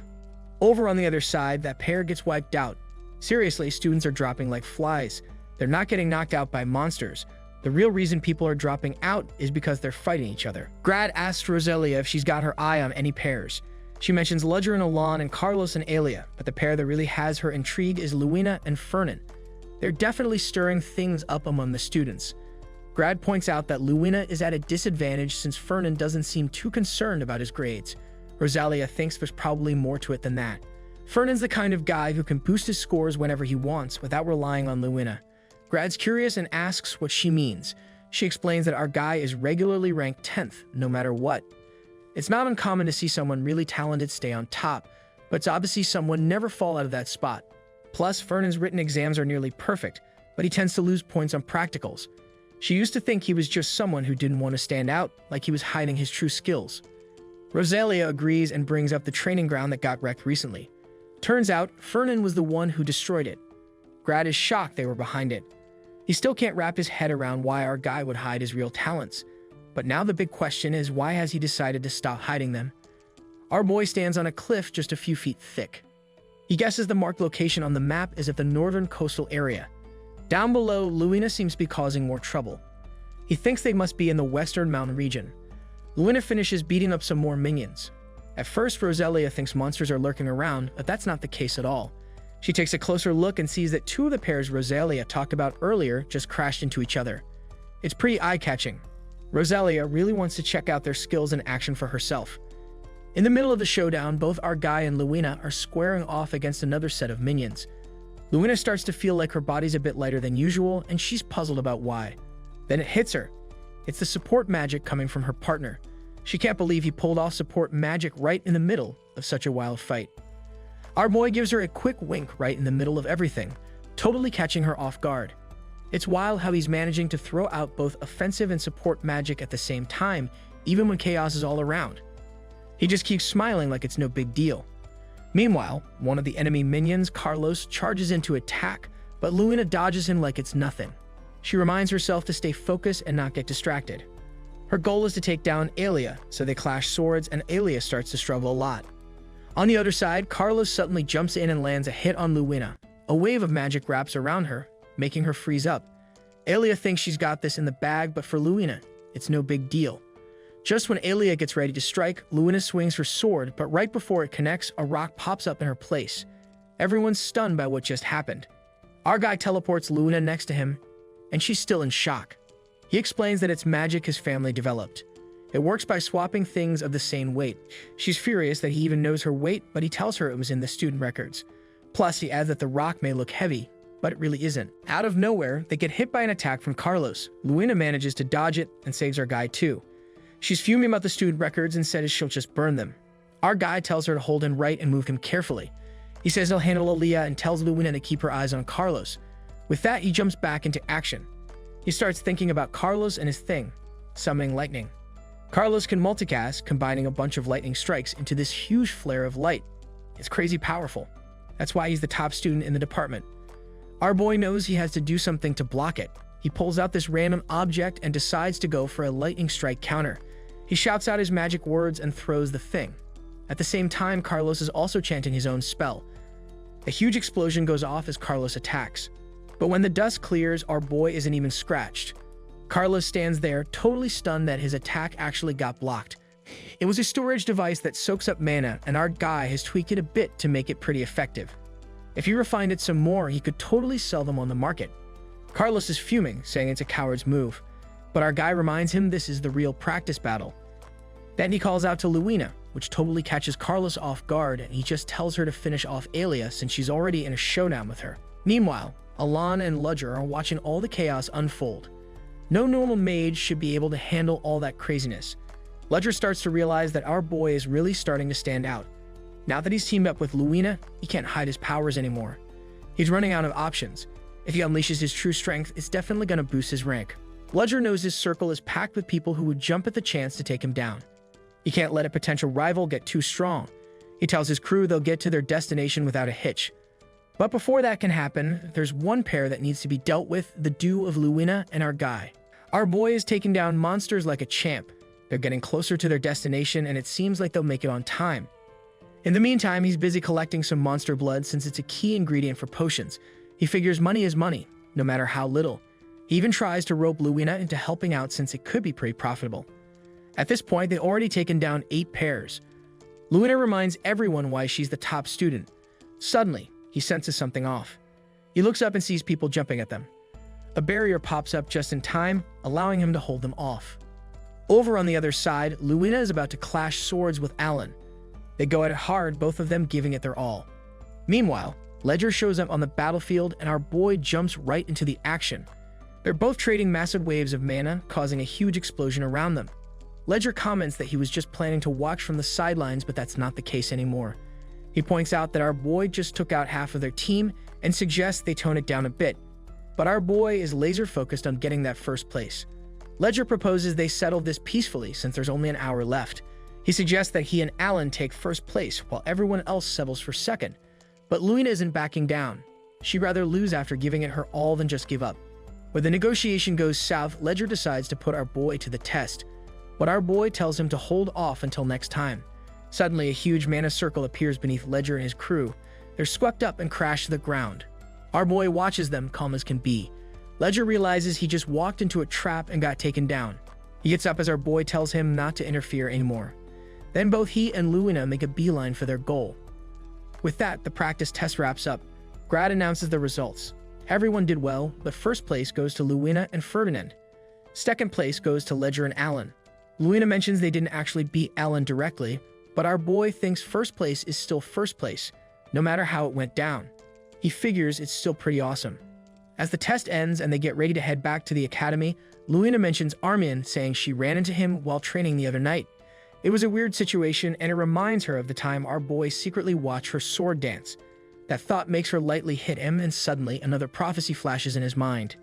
Over on the other side, that pair gets wiped out. Seriously, students are dropping like flies. They're not getting knocked out by monsters. The real reason people are dropping out is because they're fighting each other. Grad asks Rosalia if she's got her eye on any pairs. She mentions Ledger and Alon and Carlos and Alia, but the pair that really has her intrigued is Luina and Fernan. They're definitely stirring things up among the students. Grad points out that Luina is at a disadvantage since Fernan doesn't seem too concerned about his grades. Rosalia thinks there's probably more to it than that. Fernan's the kind of guy who can boost his scores whenever he wants without relying on Luina. Grad's curious and asks what she means. She explains that our guy is regularly ranked 10th, no matter what. It's not uncommon to see someone really talented stay on top, but it's obviously someone never fall out of that spot. Plus, Fernan's written exams are nearly perfect, but he tends to lose points on practicals. She used to think he was just someone who didn't want to stand out, like he was hiding his true skills. Rosalia agrees and brings up the training ground that got wrecked recently. Turns out, Fernan was the one who destroyed it. Grad is shocked they were behind it. He still can't wrap his head around why our guy would hide his real talents. But now the big question is, why has he decided to stop hiding them? Our boy stands on a cliff just a few feet thick. He guesses the marked location on the map is at the northern coastal area. Down below, Luina seems to be causing more trouble. He thinks they must be in the western mountain region. Luina finishes beating up some more minions. At first, Rosalia thinks monsters are lurking around, but that's not the case at all. She takes a closer look and sees that two of the pairs Rosalia talked about earlier just crashed into each other. It's pretty eye-catching. Rosalia really wants to check out their skills in action for herself. In the middle of the showdown, both our guy and Luina are squaring off against another set of minions. Luina starts to feel like her body's a bit lighter than usual, and she's puzzled about why. Then it hits her. It's the support magic coming from her partner. She can't believe he pulled off support magic right in the middle of such a wild fight. Our boy gives her a quick wink right in the middle of everything, totally catching her off guard. It's wild how he's managing to throw out both offensive and support magic at the same time, even when chaos is all around. He just keeps smiling like it's no big deal. Meanwhile, one of the enemy minions, Carlos, charges in to attack, but Luina dodges him like it's nothing. She reminds herself to stay focused and not get distracted. Her goal is to take down Alia, so they clash swords and Alia starts to struggle a lot. On the other side, Carlos suddenly jumps in and lands a hit on Luina. A wave of magic wraps around her, making her freeze up. Alia thinks she's got this in the bag, but for Luina, it's no big deal. Just when Alia gets ready to strike, Luina swings her sword, but right before it connects, a rock pops up in her place. Everyone's stunned by what just happened. Our guy teleports Luina next to him, and she's still in shock. He explains that it's magic his family developed. It works by swapping things of the same weight. She's furious that he even knows her weight, but he tells her it was in the student records. Plus, he adds that the rock may look heavy, but it really isn't. Out of nowhere, they get hit by an attack from Carlos. Luina manages to dodge it and saves our guy too. She's fuming about the student records and says she'll just burn them. Our guy tells her to hold him right and move him carefully. He says he'll handle Alia and tells Luina to keep her eyes on Carlos. With that, he jumps back into action. He starts thinking about Carlos and his thing, summoning lightning. Carlos can multicast, combining a bunch of lightning strikes into this huge flare of light. It's crazy powerful. That's why he's the top student in the department. Our boy knows he has to do something to block it. He pulls out this random object and decides to go for a lightning strike counter. He shouts out his magic words and throws the thing. At the same time, Carlos is also chanting his own spell. A huge explosion goes off as Carlos attacks. But when the dust clears, our boy isn't even scratched. Carlos stands there, totally stunned that his attack actually got blocked. It was a storage device that soaks up mana, and our guy has tweaked it a bit to make it pretty effective. If he refined it some more, he could totally sell them on the market. Carlos is fuming, saying it's a coward's move. But our guy reminds him this is the real practice battle. Then he calls out to Luina, which totally catches Carlos off guard, and he just tells her to finish off Alia since she's already in a showdown with her. Meanwhile, Alon and Ledger are watching all the chaos unfold. No normal mage should be able to handle all that craziness. Ledger starts to realize that our boy is really starting to stand out. Now that he's teamed up with Luina, he can't hide his powers anymore. He's running out of options. If he unleashes his true strength, it's definitely going to boost his rank. Ledger knows his circle is packed with people who would jump at the chance to take him down. He can't let a potential rival get too strong. He tells his crew they'll get to their destination without a hitch. But before that can happen, there's one pair that needs to be dealt with, the duo of Luina and our guy. Our boy is taking down monsters like a champ. They're getting closer to their destination, and it seems like they'll make it on time. In the meantime, he's busy collecting some monster blood since it's a key ingredient for potions. He figures money is money, no matter how little. He even tries to rope Luina into helping out since it could be pretty profitable. At this point, they've already taken down 8 pairs. Luina reminds everyone why she's the top student. Suddenly, he senses something off. He looks up and sees people jumping at them. A barrier pops up just in time, allowing him to hold them off. Over on the other side, Luina is about to clash swords with Alan. They go at it hard, both of them giving it their all. Meanwhile, Ledger shows up on the battlefield and our boy jumps right into the action. They're both trading massive waves of mana, causing a huge explosion around them. Ledger comments that he was just planning to watch from the sidelines, but that's not the case anymore. He points out that our boy just took out half of their team and suggests they tone it down a bit. But our boy is laser focused on getting that first place. Ledger proposes they settle this peacefully since there's only an hour left. He suggests that he and Alan take first place while everyone else settles for second. But Luina isn't backing down. She'd rather lose after giving it her all than just give up. When the negotiation goes south, Ledger decides to put our boy to the test. But our boy tells him to hold off until next time. Suddenly, a huge mana circle appears beneath Ledger and his crew. They're swept up and crash to the ground. Our boy watches them, calm as can be. Ledger realizes he just walked into a trap and got taken down. He gets up as our boy tells him not to interfere anymore. Then both he and Luina make a beeline for their goal. With that, the practice test wraps up. Grad announces the results. Everyone did well, but first place goes to Luina and Ferdinand. Second place goes to Ledger and Alan. Luina mentions they didn't actually beat Alan directly, but our boy thinks first place is still first place, no matter how it went down. He figures it's still pretty awesome. As the test ends and they get ready to head back to the academy, Luina mentions Armin, saying she ran into him while training the other night. It was a weird situation, and it reminds her of the time our boy secretly watched her sword dance. That thought makes her lightly hit him, and suddenly another prophecy flashes in his mind.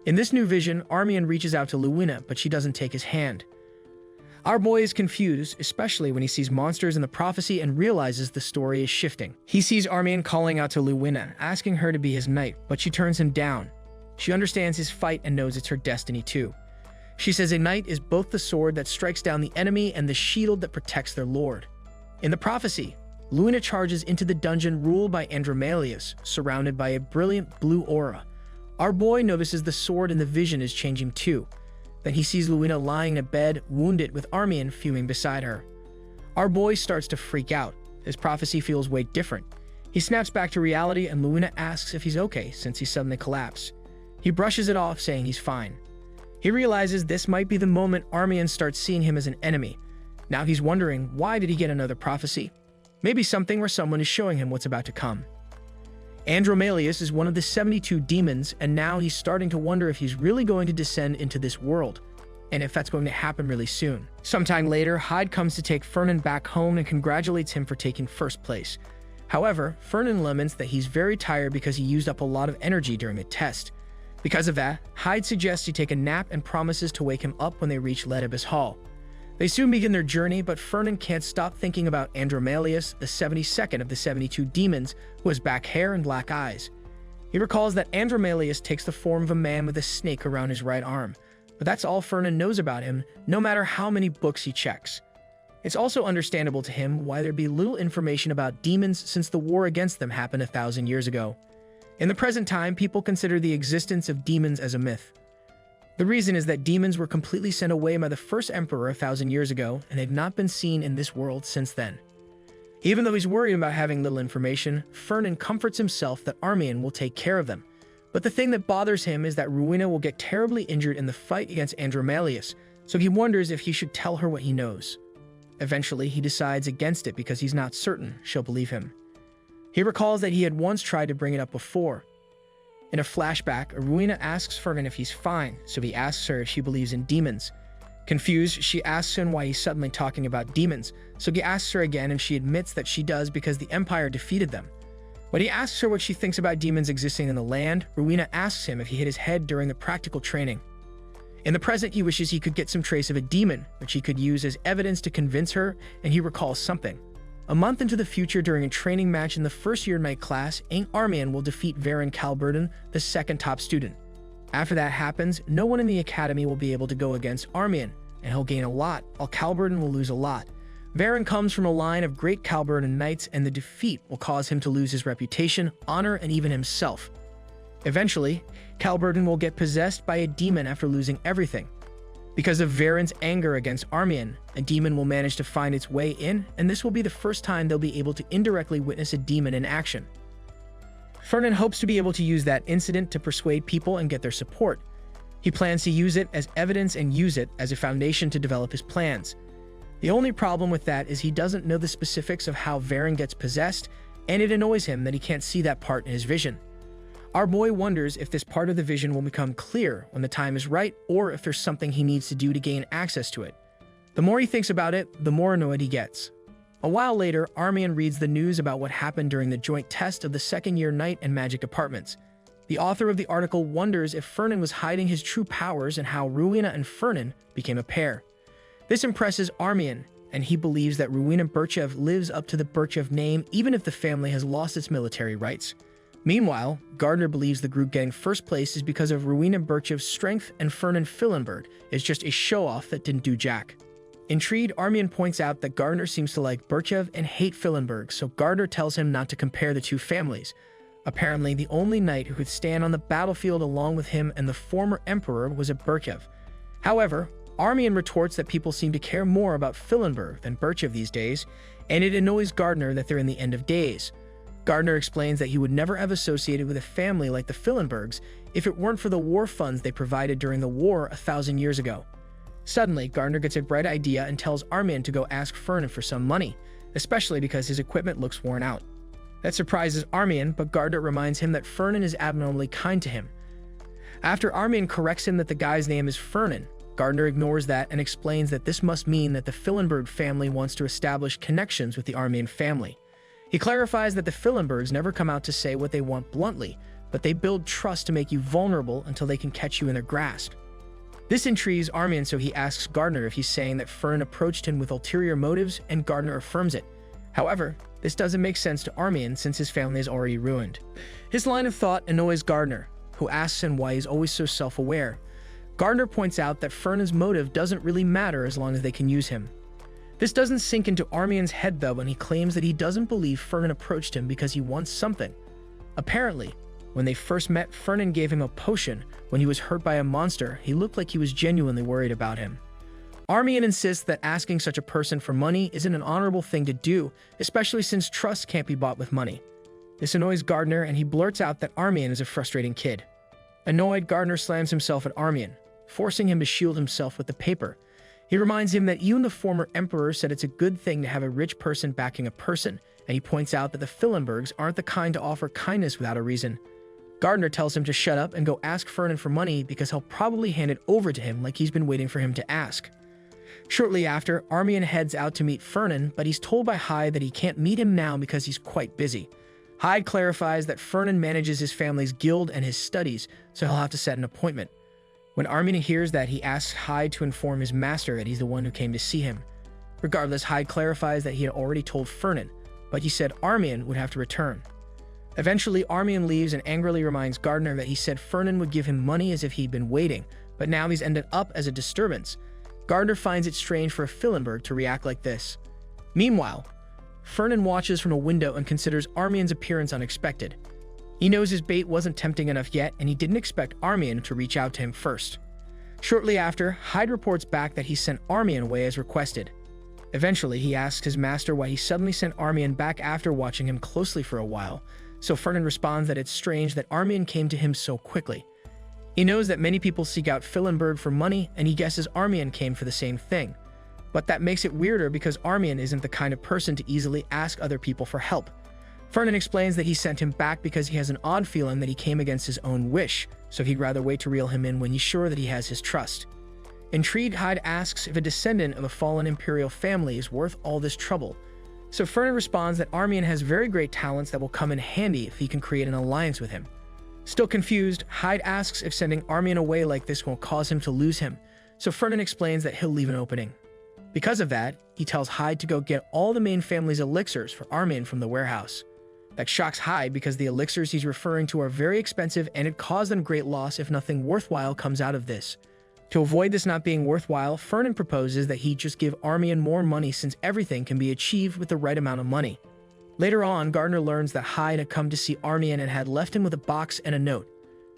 In this new vision, Armin reaches out to Luina, but she doesn't take his hand. Our boy is confused, especially when he sees monsters in the prophecy and realizes the story is shifting. He sees Armin calling out to Luina, asking her to be his knight, but she turns him down. She understands his fight and knows it's her destiny too. She says a knight is both the sword that strikes down the enemy and the shield that protects their lord. In the prophecy, Luina charges into the dungeon ruled by Andromalius, surrounded by a brilliant blue aura. Our boy notices the sword in the vision is changing too. Then he sees Luina lying in a bed, wounded, with Armin fuming beside her. Our boy starts to freak out. His prophecy feels way different. He snaps back to reality and Luina asks if he's okay since he suddenly collapsed. He brushes it off, saying he's fine. He realizes this might be the moment Armin starts seeing him as an enemy. Now he's wondering, why did he get another prophecy? Maybe something where someone is showing him what's about to come. Andromalius is one of the 72 demons, and now he's starting to wonder if he's really going to descend into this world, and if that's going to happen really soon. Sometime later, Hyde comes to take Fernan back home and congratulates him for taking first place. However, Fernan laments that he's very tired because he used up a lot of energy during the test. Because of that, Hyde suggests he take a nap and promises to wake him up when they reach Ledibus Hall. They soon begin their journey, but Fernan can't stop thinking about Andromalius, the 72nd of the 72 demons, who has black hair and black eyes. He recalls that Andromalius takes the form of a man with a snake around his right arm, but that's all Fernan knows about him, no matter how many books he checks. It's also understandable to him why there'd be little information about demons since the war against them happened 1,000 years ago. In the present time, people consider the existence of demons as a myth. The reason is that demons were completely sent away by the first emperor 1,000 years ago, and they've not been seen in this world since then. Even though he's worried about having little information, Fernan comforts himself that Armin will take care of them. But the thing that bothers him is that Rowena will get terribly injured in the fight against Andromalius, so he wonders if he should tell her what he knows. Eventually, he decides against it because he's not certain she'll believe him. He recalls that he had once tried to bring it up before. In a flashback, Rowena asks Fernan if he's fine, so he asks her if she believes in demons. Confused, she asks him why he's suddenly talking about demons, so he asks her again and she admits that she does because the Empire defeated them. When he asks her what she thinks about demons existing in the land, Rowena asks him if he hit his head during the practical training. In the present, he wishes he could get some trace of a demon, which he could use as evidence to convince her, and he recalls something. A month into the future, during a training match in the first-year night class, Armian will defeat Varen Calburden, the second top student. After that happens, no one in the academy will be able to go against Armian, and he'll gain a lot, while Calburden will lose a lot. Varen comes from a line of great Calburden knights, and the defeat will cause him to lose his reputation, honor, and even himself. Eventually, Calburden will get possessed by a demon after losing everything. Because of Varen's anger against Armian, a demon will manage to find its way in, and this will be the first time they'll be able to indirectly witness a demon in action. Fernan hopes to be able to use that incident to persuade people and get their support. He plans to use it as evidence and use it as a foundation to develop his plans. The only problem with that is he doesn't know the specifics of how Varen gets possessed, and it annoys him that he can't see that part in his vision. Our boy wonders if this part of the vision will become clear when the time is right, or if there's something he needs to do to gain access to it. The more he thinks about it, the more annoyed he gets. A while later, Armian reads the news about what happened during the joint test of the second-year night and magic departments. The author of the article wonders if Fernan was hiding his true powers and how Rowena and Fernan became a pair. This impresses Armian, and he believes that Rowena Birchev lives up to the Birchev name even if the family has lost its military rights. Meanwhile, Gardner believes the group getting first place is because of Rowena Birchev's strength, and Fernan Fillenberg is just a show-off that didn't do jack. Intrigued, Armian points out that Gardner seems to like Birchev and hate Fillenberg, so Gardner tells him not to compare the two families. Apparently, the only knight who could stand on the battlefield along with him and the former emperor was a Birchev. However, Armian retorts that people seem to care more about Fillenberg than Birchev these days, and it annoys Gardner that they're in the end of days. Gardner explains that he would never have associated with a family like the Fillenbergs if it weren't for the war funds they provided during the war 1,000 years ago. Suddenly, Gardner gets a bright idea and tells Armian to go ask Fernan for some money, especially because his equipment looks worn out. That surprises Armian, but Gardner reminds him that Fernan is abnormally kind to him. After Armian corrects him that the guy's name is Fernan, Gardner ignores that and explains that this must mean that the Fillenberg family wants to establish connections with the Armian family. He clarifies that the Fillenbergs never come out to say what they want bluntly, but they build trust to make you vulnerable until they can catch you in their grasp. This intrigues Armian, so he asks Gardner if he's saying that Fernan approached him with ulterior motives, and Gardner affirms it. However, this doesn't make sense to Armian since his family is already ruined. His line of thought annoys Gardner, who asks him why he's always so self-aware. Gardner points out that Fernan's motive doesn't really matter as long as they can use him. This doesn't sink into Armian's head though when he claims that he doesn't believe Fernan approached him because he wants something. Apparently, when they first met, Fernan gave him a potion. When he was hurt by a monster, he looked like he was genuinely worried about him. Armian insists that asking such a person for money isn't an honorable thing to do, especially since trust can't be bought with money. This annoys Gardner, and he blurts out that Armian is a frustrating kid. Annoyed, Gardner slams himself at Armian, forcing him to shield himself with the paper. He reminds him that even the former emperor said it's a good thing to have a rich person backing a person, and he points out that the Fillenbergs aren't the kind to offer kindness without a reason. Gardner tells him to shut up and go ask Fernan for money because he'll probably hand it over to him like he's been waiting for him to ask. Shortly after, Armian heads out to meet Fernan, but he's told by Hyde that he can't meet him now because he's quite busy. Hyde clarifies that Fernan manages his family's guild and his studies, so he'll have to set an appointment. When Armian hears that, he asks Hyde to inform his master that he's the one who came to see him. Regardless, Hyde clarifies that he had already told Fernan, but he said Armian would have to return. Eventually, Armian leaves and angrily reminds Gardner that he said Fernan would give him money as if he'd been waiting, but now he's ended up as a disturbance. Gardner finds it strange for a Fillenberg to react like this. Meanwhile, Fernan watches from a window and considers Armian's appearance unexpected. He knows his bait wasn't tempting enough yet, and he didn't expect Armian to reach out to him first. Shortly after, Hyde reports back that he sent Armian away as requested. Eventually, he asks his master why he suddenly sent Armian back after watching him closely for a while, so Fernan responds that it's strange that Armian came to him so quickly. He knows that many people seek out Fillenberg for money, and he guesses Armian came for the same thing. But that makes it weirder because Armian isn't the kind of person to easily ask other people for help. Fernan explains that he sent him back because he has an odd feeling that he came against his own wish, so he'd rather wait to reel him in when he's sure that he has his trust. Intrigued, Hyde asks if a descendant of a fallen imperial family is worth all this trouble. So Fernan responds that Armian has very great talents that will come in handy if he can create an alliance with him. Still confused, Hyde asks if sending Armian away like this won't cause him to lose him, so Fernan explains that he'll leave an opening. Because of that, he tells Hyde to go get all the main family's elixirs for Armin from the warehouse. That shocks Hyde because the elixirs he's referring to are very expensive and it caused them great loss if nothing worthwhile comes out of this. To avoid this not being worthwhile, Fernan proposes that he just give Armin more money since everything can be achieved with the right amount of money. Later on, Gardner learns that Hyde had come to see Armin and had left him with a box and a note.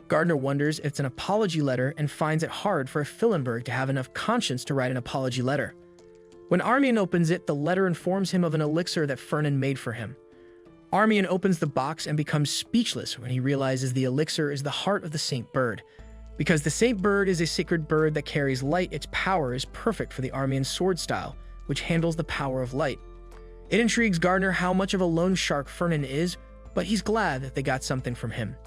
Gardner wonders if it's an apology letter and finds it hard for Fillenberg to have enough conscience to write an apology letter. When Armin opens it, the letter informs him of an elixir that Fernan made for him. Armin opens the box and becomes speechless when he realizes the elixir is the heart of the Saint Bird. Because the Saint Bird is a sacred bird that carries light, its power is perfect for the Armin sword style, which handles the power of light. It intrigues Gardner how much of a loan shark Fernan is, but he's glad that they got something from him.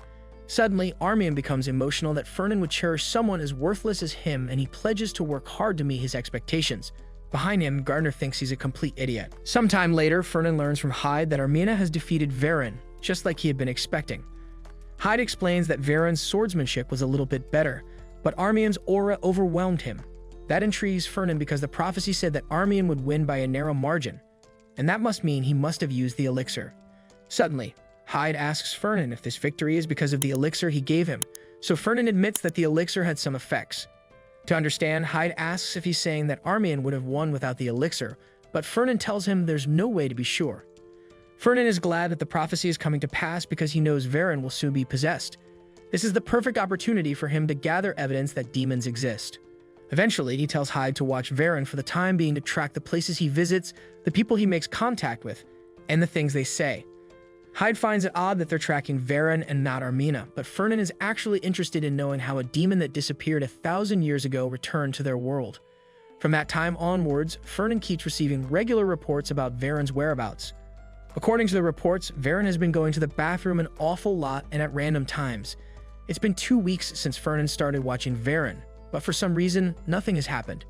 Suddenly, Armin becomes emotional that Fernan would cherish someone as worthless as him, and he pledges to work hard to meet his expectations. Behind him, Gardner thinks he's a complete idiot. Sometime later, Fernan learns from Hyde that Armina has defeated Varen, just like he had been expecting. Hyde explains that Varen's swordsmanship was a little bit better, but Armin's aura overwhelmed him. That intrigues Fernan because the prophecy said that Armin would win by a narrow margin, and that must mean he must have used the elixir. Suddenly, Hyde asks Fernan if this victory is because of the elixir he gave him, so Fernan admits that the elixir had some effects. To understand, Hyde asks if he's saying that Armin would have won without the elixir, but Fernan tells him there's no way to be sure. Fernan is glad that the prophecy is coming to pass because he knows Varen will soon be possessed. This is the perfect opportunity for him to gather evidence that demons exist. Eventually, he tells Hyde to watch Varen for the time being to track the places he visits, the people he makes contact with, and the things they say. Hyde finds it odd that they're tracking Varen and not Armina, but Fernan is actually interested in knowing how a demon that disappeared 1,000 years ago returned to their world. From that time onwards, Fernan keeps receiving regular reports about Varen's whereabouts. According to the reports, Varen has been going to the bathroom an awful lot and at random times. It's been 2 weeks since Fernan started watching Varen, but for some reason, nothing has happened.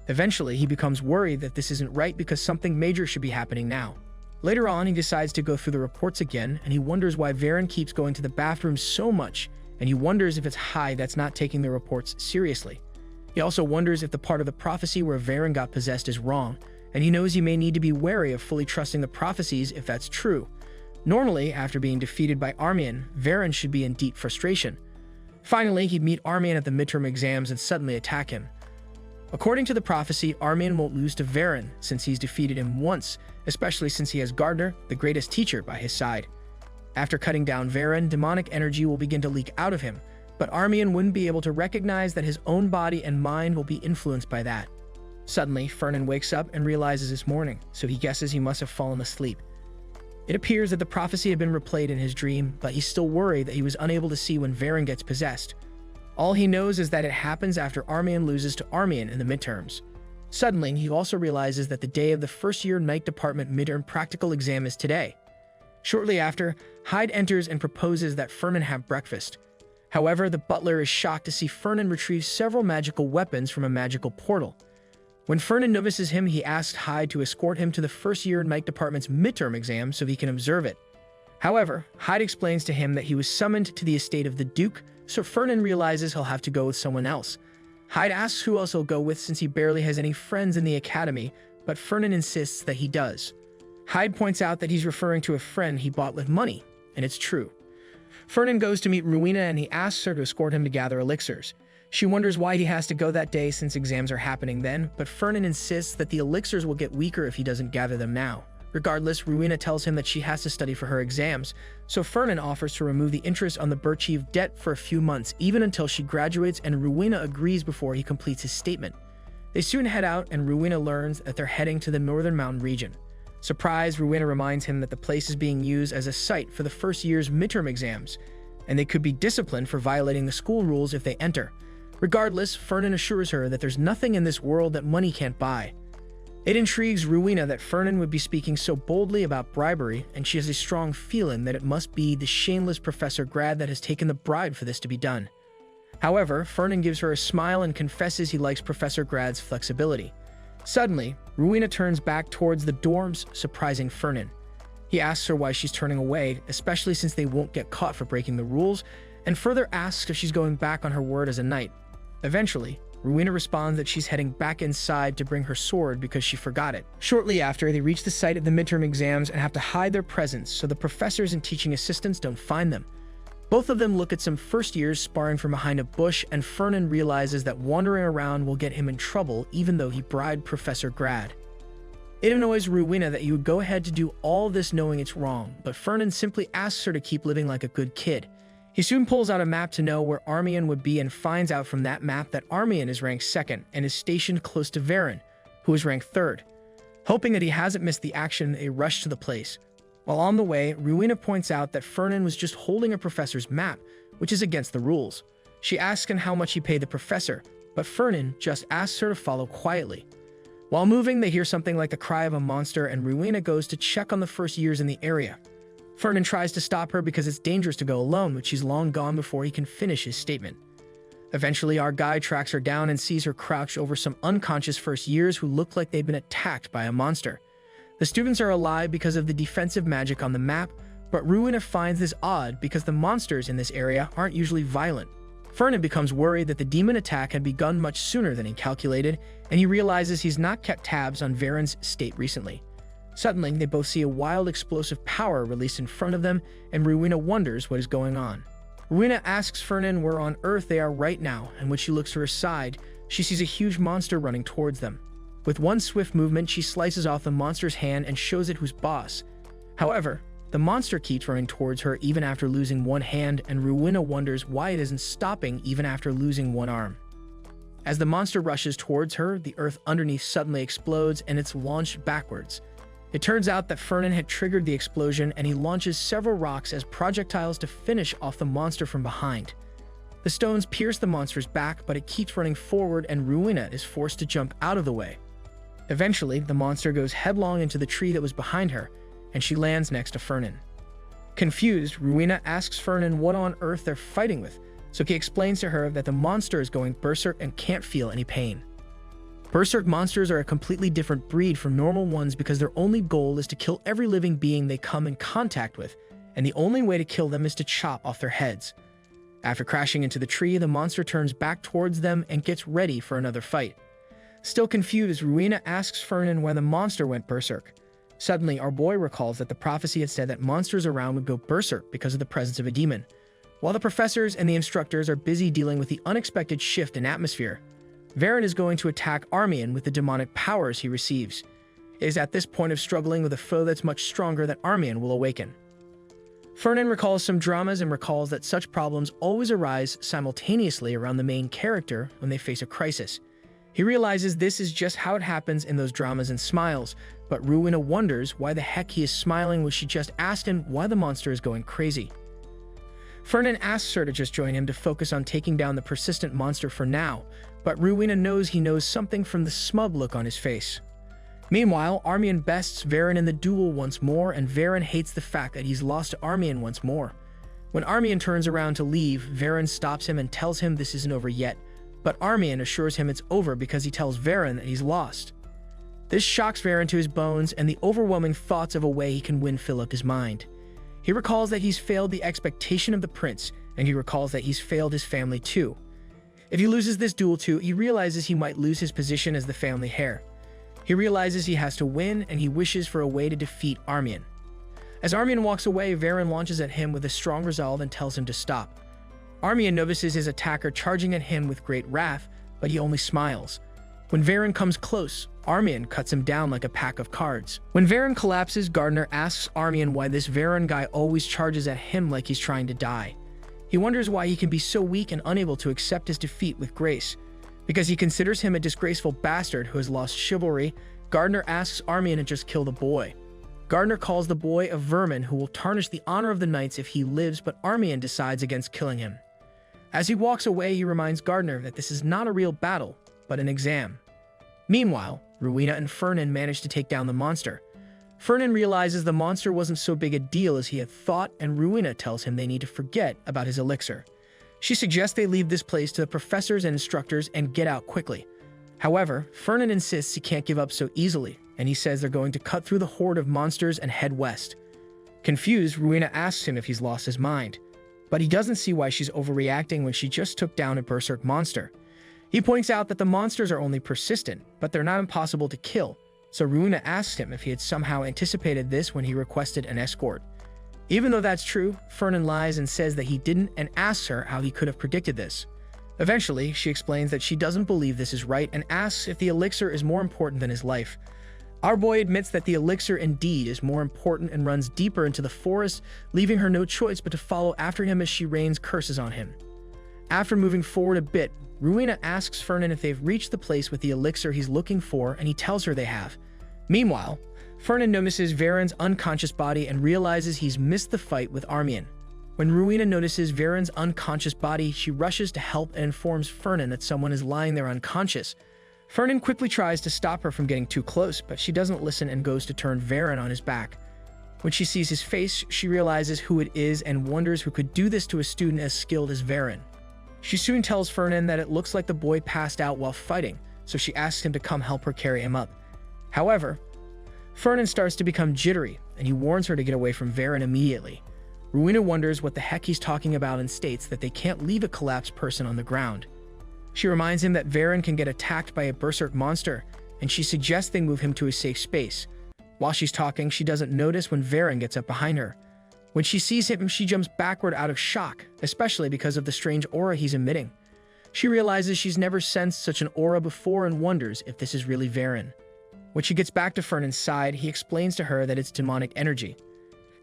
Eventually, he becomes worried that this isn't right because something major should be happening now. Later on, he decides to go through the reports again, and he wonders why Varen keeps going to the bathroom so much, and he wonders if it's Hyde that's not taking the reports seriously. He also wonders if the part of the prophecy where Varen got possessed is wrong, and he knows he may need to be wary of fully trusting the prophecies if that's true. Normally, after being defeated by Armin, Varen should be in deep frustration. Finally, he'd meet Armin at the midterm exams and suddenly attack him. According to the prophecy, Armin won't lose to Varen since he's defeated him once, especially since he has Gardner, the greatest teacher, by his side. After cutting down Varen, demonic energy will begin to leak out of him, but Armin wouldn't be able to recognize that his own body and mind will be influenced by that. Suddenly, Fernan wakes up and realizes it's morning, so he guesses he must have fallen asleep. It appears that the prophecy had been replayed in his dream, but he's still worried that he was unable to see when Varen gets possessed. All he knows is that it happens after Armin loses to Armin in the midterms. Suddenly, he also realizes that the day of the first-year Night Department midterm practical exam is today. Shortly after, Hyde enters and proposes that Fernan have breakfast. However, the butler is shocked to see Fernan retrieve several magical weapons from a magical portal. When Fernan notices him, he asks Hyde to escort him to the first-year Night Department's midterm exam so he can observe it. However, Hyde explains to him that he was summoned to the estate of the Duke, so Fernan realizes he'll have to go with someone else. Hyde asks who else he'll go with since he barely has any friends in the academy, but Fernan insists that he does. Hyde points out that he's referring to a friend he bought with money, and it's true. Fernan goes to meet Rowena and he asks her to escort him to gather elixirs. She wonders why he has to go that day since exams are happening then, but Fernan insists that the elixirs will get weaker if he doesn't gather them now. Regardless, Rowena tells him that she has to study for her exams, so Fernan offers to remove the interest on the Birchieve debt for a few months, even until she graduates, and Rowena agrees before he completes his statement. They soon head out, and Rowena learns that they're heading to the Northern Mountain region. Surprised, Rowena reminds him that the place is being used as a site for the first year's midterm exams, and they could be disciplined for violating the school rules if they enter. Regardless, Fernan assures her that there's nothing in this world that money can't buy. It intrigues Rowena that Fernan would be speaking so boldly about bribery, and she has a strong feeling that it must be the shameless Professor Grad that has taken the bribe for this to be done. However, Fernan gives her a smile and confesses he likes Professor Grad's flexibility. Suddenly, Rowena turns back towards the dorms, surprising Fernan. He asks her why she's turning away, especially since they won't get caught for breaking the rules, and further asks if she's going back on her word as a knight. Eventually, Rowena responds that she's heading back inside to bring her sword because she forgot it. Shortly after, they reach the site of the midterm exams and have to hide their presence so the professors and teaching assistants don't find them. Both of them look at some first years sparring from behind a bush, and Fernan realizes that wandering around will get him in trouble even though he bribed Professor Grad. It annoys Rowena that he would go ahead to do all this knowing it's wrong, but Fernan simply asks her to keep living like a good kid. He soon pulls out a map to know where Armian would be and finds out from that map that Armian is ranked 2nd and is stationed close to Varen, who is ranked 3rd. Hoping that he hasn't missed the action, they rush to the place. While on the way, Rowena points out that Fernan was just holding a professor's map, which is against the rules. She asks him how much he paid the professor, but Fernan just asks her to follow quietly. While moving, they hear something like the cry of a monster, and Rowena goes to check on the first years in the area. Fernan tries to stop her because it's dangerous to go alone, but she's long gone before he can finish his statement. Eventually, our guide tracks her down and sees her crouched over some unconscious first years who look like they've been attacked by a monster. The students are alive because of the defensive magic on the map, but Rowena finds this odd because the monsters in this area aren't usually violent. Fernan becomes worried that the demon attack had begun much sooner than he calculated, and he realizes he's not kept tabs on Varen's state recently. Suddenly, they both see a wild explosive power released in front of them, and Rowena wonders what is going on. Rowena asks Fernan where on earth they are right now, and when she looks to her side, she sees a huge monster running towards them. With one swift movement, she slices off the monster's hand and shows it who's boss. However, the monster keeps running towards her even after losing one hand, and Rowena wonders why it isn't stopping even after losing one arm. As the monster rushes towards her, the earth underneath suddenly explodes and it's launched backwards. It turns out that Fernan had triggered the explosion, and he launches several rocks as projectiles to finish off the monster from behind. The stones pierce the monster's back, but it keeps running forward, and Rowena is forced to jump out of the way. Eventually, the monster goes headlong into the tree that was behind her, and she lands next to Fernan. Confused, Rowena asks Fernan what on earth they're fighting with, so he explains to her that the monster is going berserk and can't feel any pain. Berserk monsters are a completely different breed from normal ones because their only goal is to kill every living being they come in contact with, and the only way to kill them is to chop off their heads. After crashing into the tree, the monster turns back towards them and gets ready for another fight. Still confused, Rowena asks Fernan why the monster went berserk. Suddenly, our boy recalls that the prophecy had said that monsters around would go berserk because of the presence of a demon. While the professors and the instructors are busy dealing with the unexpected shift in atmosphere, Varen is going to attack Armian with the demonic powers he receives. It is at this point of struggling with a foe that's much stronger that Armian will awaken. Fernan recalls some dramas and recalls that such problems always arise simultaneously around the main character when they face a crisis. He realizes this is just how it happens in those dramas and smiles, but Rowena wonders why the heck he is smiling when she just asked him why the monster is going crazy. Fernan asks her to just join him to focus on taking down the persistent monster for now, but Rowena knows he knows something from the smug look on his face. Meanwhile, Armian bests Varen in the duel once more, and Varen hates the fact that he's lost to Armian once more. When Armian turns around to leave, Varen stops him and tells him this isn't over yet, but Armian assures him it's over because he tells Varen that he's lost. This shocks Varen to his bones, and the overwhelming thoughts of a way he can win fill up his mind. He recalls that he's failed the expectation of the prince, and he recalls that he's failed his family too. If he loses this duel too, he realizes he might lose his position as the family heir. He realizes he has to win, and he wishes for a way to defeat Armian. As Armian walks away, Varen launches at him with a strong resolve and tells him to stop. Armian notices his attacker charging at him with great wrath, but he only smiles. When Varen comes close, Armian cuts him down like a pack of cards. When Varen collapses, Gardner asks Armian why this Varen guy always charges at him like he's trying to die. He wonders why he can be so weak and unable to accept his defeat with grace. Because he considers him a disgraceful bastard who has lost chivalry, Gardner asks Armian to just kill the boy. Gardner calls the boy a vermin who will tarnish the honor of the knights if he lives, but Armian decides against killing him. As he walks away, he reminds Gardner that this is not a real battle, but an exam. Meanwhile, Rowena and Fernan manage to take down the monster. Fernan realizes the monster wasn't so big a deal as he had thought, and Rowena tells him they need to forget about his elixir. She suggests they leave this place to the professors and instructors and get out quickly. However, Fernan insists he can't give up so easily, and he says they're going to cut through the horde of monsters and head west. Confused, Rowena asks him if he's lost his mind, but he doesn't see why she's overreacting when she just took down a berserk monster. He points out that the monsters are only persistent, but they're not impossible to kill, so Ruina asks him if he had somehow anticipated this when he requested an escort. Even though that's true, Fernan lies and says that he didn't and asks her how he could have predicted this. Eventually, she explains that she doesn't believe this is right and asks if the elixir is more important than his life. Our boy admits that the elixir indeed is more important and runs deeper into the forest, leaving her no choice but to follow after him as she rains curses on him. After moving forward a bit, Ruina asks Fernan if they've reached the place with the elixir he's looking for, and he tells her they have. Meanwhile, Fernan notices Varen's unconscious body and realizes he's missed the fight with Armian. When Ruina notices Varen's unconscious body, she rushes to help and informs Fernan that someone is lying there unconscious. Fernan quickly tries to stop her from getting too close, but she doesn't listen and goes to turn Varen on his back. When she sees his face, she realizes who it is and wonders who could do this to a student as skilled as Varen. She soon tells Fernan that it looks like the boy passed out while fighting, so she asks him to come help her carry him up. However, Fernan starts to become jittery, and he warns her to get away from Varen immediately. Ruina wonders what the heck he's talking about and states that they can't leave a collapsed person on the ground. She reminds him that Varen can get attacked by a berserk monster, and she suggests they move him to a safe space. While she's talking, she doesn't notice when Varen gets up behind her. When she sees him, she jumps backward out of shock, especially because of the strange aura he's emitting. She realizes she's never sensed such an aura before and wonders if this is really Varen. When she gets back to Fernan's side, he explains to her that it's demonic energy.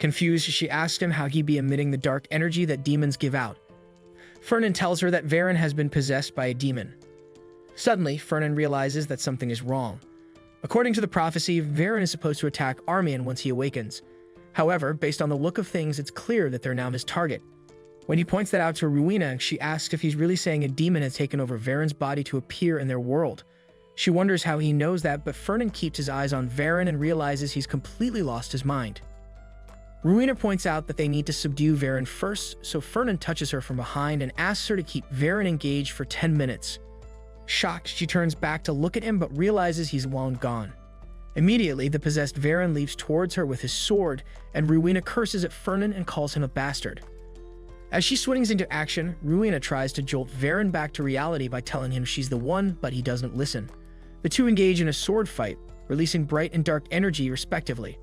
Confused, she asks him how he'd be emitting the dark energy that demons give out. Fernan tells her that Varen has been possessed by a demon. Suddenly, Fernan realizes that something is wrong. According to the prophecy, Varen is supposed to attack Armian once he awakens. However, based on the look of things, it's clear that they're now his target. When he points that out to Ruina, she asks if he's really saying a demon has taken over Varen's body to appear in their world. She wonders how he knows that, but Fernan keeps his eyes on Varen and realizes he's completely lost his mind. Ruina points out that they need to subdue Varen first, so Fernan touches her from behind and asks her to keep Varen engaged for 10 minutes. Shocked, she turns back to look at him but realizes he's long gone. Immediately, the possessed Varen leaps towards her with his sword, and Ruina curses at Fernan and calls him a bastard. As she swings into action, Ruina tries to jolt Varen back to reality by telling him she's the one, but he doesn't listen. The two engage in a sword fight, releasing bright and dark energy respectively.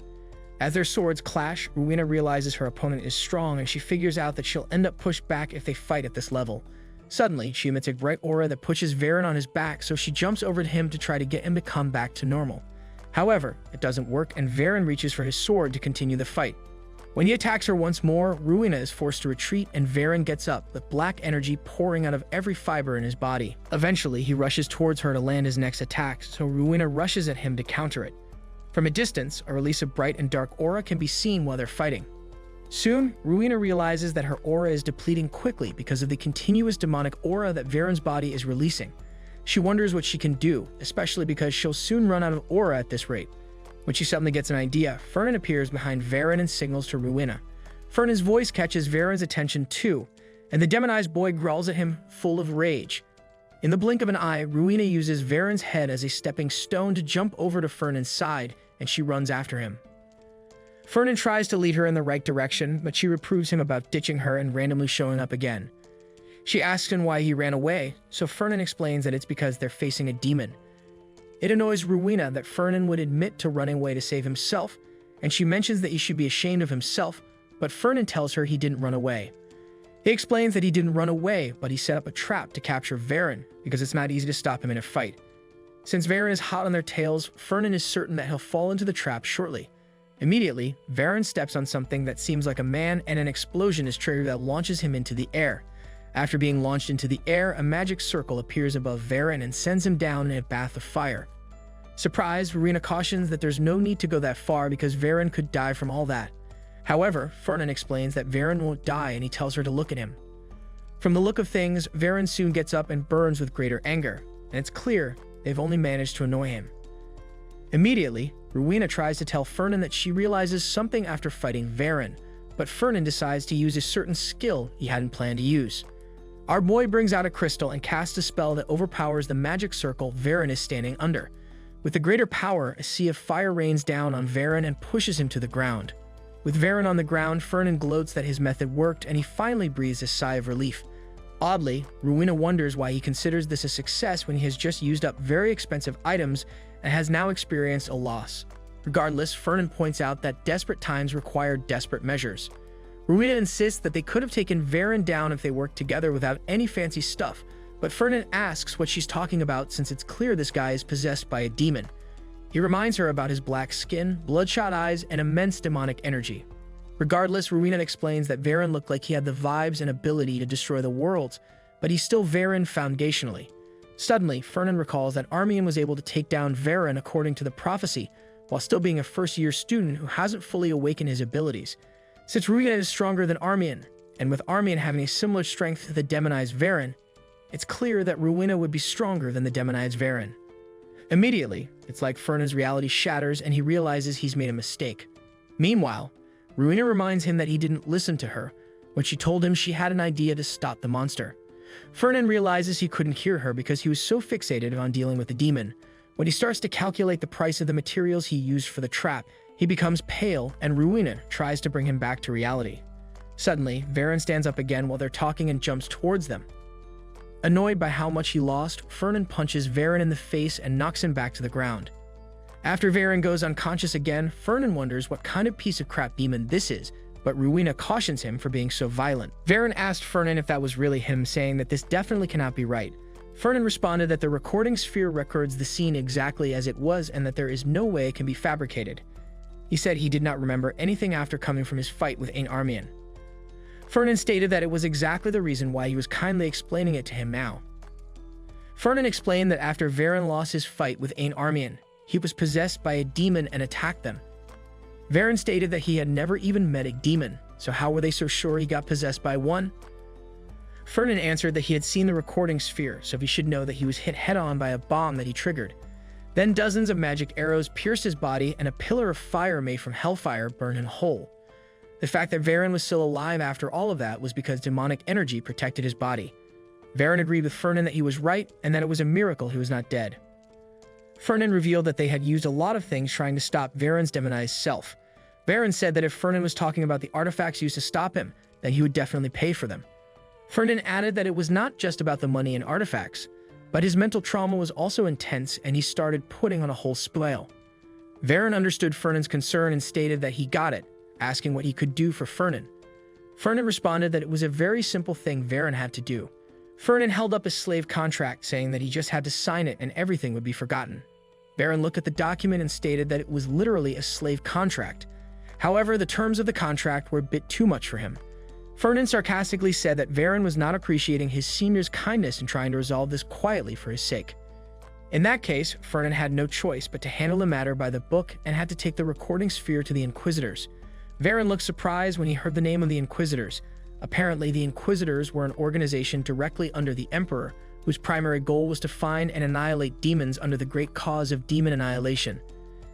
As their swords clash, Ruina realizes her opponent is strong and she figures out that she'll end up pushed back if they fight at this level. Suddenly, she emits a bright aura that pushes Varen on his back, so she jumps over to him to try to get him to come back to normal. However, it doesn't work and Varen reaches for his sword to continue the fight. When he attacks her once more, Ruina is forced to retreat and Varen gets up with black energy pouring out of every fiber in his body. Eventually, he rushes towards her to land his next attack, so Ruina rushes at him to counter it. From a distance, a release of bright and dark aura can be seen while they're fighting. Soon, Ruina realizes that her aura is depleting quickly because of the continuous demonic aura that Varen's body is releasing. She wonders what she can do, especially because she'll soon run out of aura at this rate. When she suddenly gets an idea, Fernan appears behind Varen and signals to Ruina. Fernan's voice catches Varen's attention too, and the demonized boy growls at him, full of rage. In the blink of an eye, Ruina uses Varen's head as a stepping stone to jump over to Fernan's side, and she runs after him. Fernan tries to lead her in the right direction, but she reproves him about ditching her and randomly showing up again. She asks him why he ran away, so Fernan explains that it's because they're facing a demon. It annoys Ruina that Fernan would admit to running away to save himself, and she mentions that he should be ashamed of himself, but Fernan tells her he didn't run away. He explains that he didn't run away, but he set up a trap to capture Varen, because it's not easy to stop him in a fight. Since Varen is hot on their tails, Fernan is certain that he'll fall into the trap shortly. Immediately, Varen steps on something that seems like a man, and an explosion is triggered that launches him into the air. After being launched into the air, a magic circle appears above Varen and sends him down in a bath of fire. Surprised, Ruina cautions that there's no need to go that far because Varen could die from all that. However, Fernan explains that Varen won't die and he tells her to look at him. From the look of things, Varen soon gets up and burns with greater anger, and it's clear they've only managed to annoy him. Immediately, Ruina tries to tell Fernan that she realizes something after fighting Varen, but Fernan decides to use a certain skill he hadn't planned to use. Our boy brings out a crystal and casts a spell that overpowers the magic circle Varen is standing under. With the greater power, a sea of fire rains down on Varen and pushes him to the ground. With Varen on the ground, Fernan gloats that his method worked and he finally breathes a sigh of relief. Oddly, Rowena wonders why he considers this a success when he has just used up very expensive items and has now experienced a loss. Regardless, Fernan points out that desperate times require desperate measures. Rowena insists that they could have taken Varen down if they worked together without any fancy stuff, but Fernan asks what she's talking about since it's clear this guy is possessed by a demon. He reminds her about his black skin, bloodshot eyes, and immense demonic energy. Regardless, Rowena explains that Varen looked like he had the vibes and ability to destroy the worlds, but he's still Varen foundationally. Suddenly, Fernan recalls that Armian was able to take down Varen according to the prophecy, while still being a first-year student who hasn't fully awakened his abilities. Since Rowena is stronger than Armian, and with Armian having a similar strength to the demonized Varen, it's clear that Rowena would be stronger than the demonized Varen. Immediately, it's like Fernan's reality shatters and he realizes he's made a mistake. Meanwhile, Rowena reminds him that he didn't listen to her when she told him she had an idea to stop the monster. Fernan realizes he couldn't hear her because he was so fixated on dealing with the demon. When he starts to calculate the price of the materials he used for the trap, he becomes pale and Rowena tries to bring him back to reality. Suddenly, Varen stands up again while they're talking and jumps towards them. Annoyed by how much he lost, Fernan punches Varen in the face and knocks him back to the ground. After Varen goes unconscious again, Fernan wonders what kind of piece of crap demon this is, but Rowena cautions him for being so violent. Varen asked Fernan if that was really him, saying that this definitely cannot be right. Fernan responded that the recording sphere records the scene exactly as it was and that there is no way it can be fabricated. He said he did not remember anything after coming from his fight with Ain Armian. Fernan stated that it was exactly the reason why he was kindly explaining it to him now. Fernan explained that after Varen lost his fight with Ain Armian, he was possessed by a demon and attacked them. Varen stated that he had never even met a demon, so how were they so sure he got possessed by one? Fernan answered that he had seen the recording sphere, so he should know that he was hit head-on by a bomb that he triggered. Then dozens of magic arrows pierced his body and a pillar of fire made from hellfire burned him whole. The fact that Varen was still alive after all of that was because demonic energy protected his body. Varen agreed with Fernan that he was right and that it was a miracle he was not dead. Fernan revealed that they had used a lot of things trying to stop Varen's demonized self. Varen said that if Fernan was talking about the artifacts used to stop him, then he would definitely pay for them. Fernan added that it was not just about the money and artifacts, but his mental trauma was also intense and he started putting on a whole spiel. Varen understood Fernan's concern and stated that he got it, asking what he could do for Fernan. Fernan responded that it was a very simple thing Varen had to do. Fernan held up a slave contract saying that he just had to sign it and everything would be forgotten. Varen looked at the document and stated that it was literally a slave contract. However, the terms of the contract were a bit too much for him. Fernan sarcastically said that Varen was not appreciating his senior's kindness in trying to resolve this quietly for his sake. In that case, Fernan had no choice but to handle the matter by the book and had to take the recording sphere to the Inquisitors. Varen looked surprised when he heard the name of the Inquisitors. Apparently, the Inquisitors were an organization directly under the Emperor, whose primary goal was to find and annihilate demons under the great cause of demon annihilation.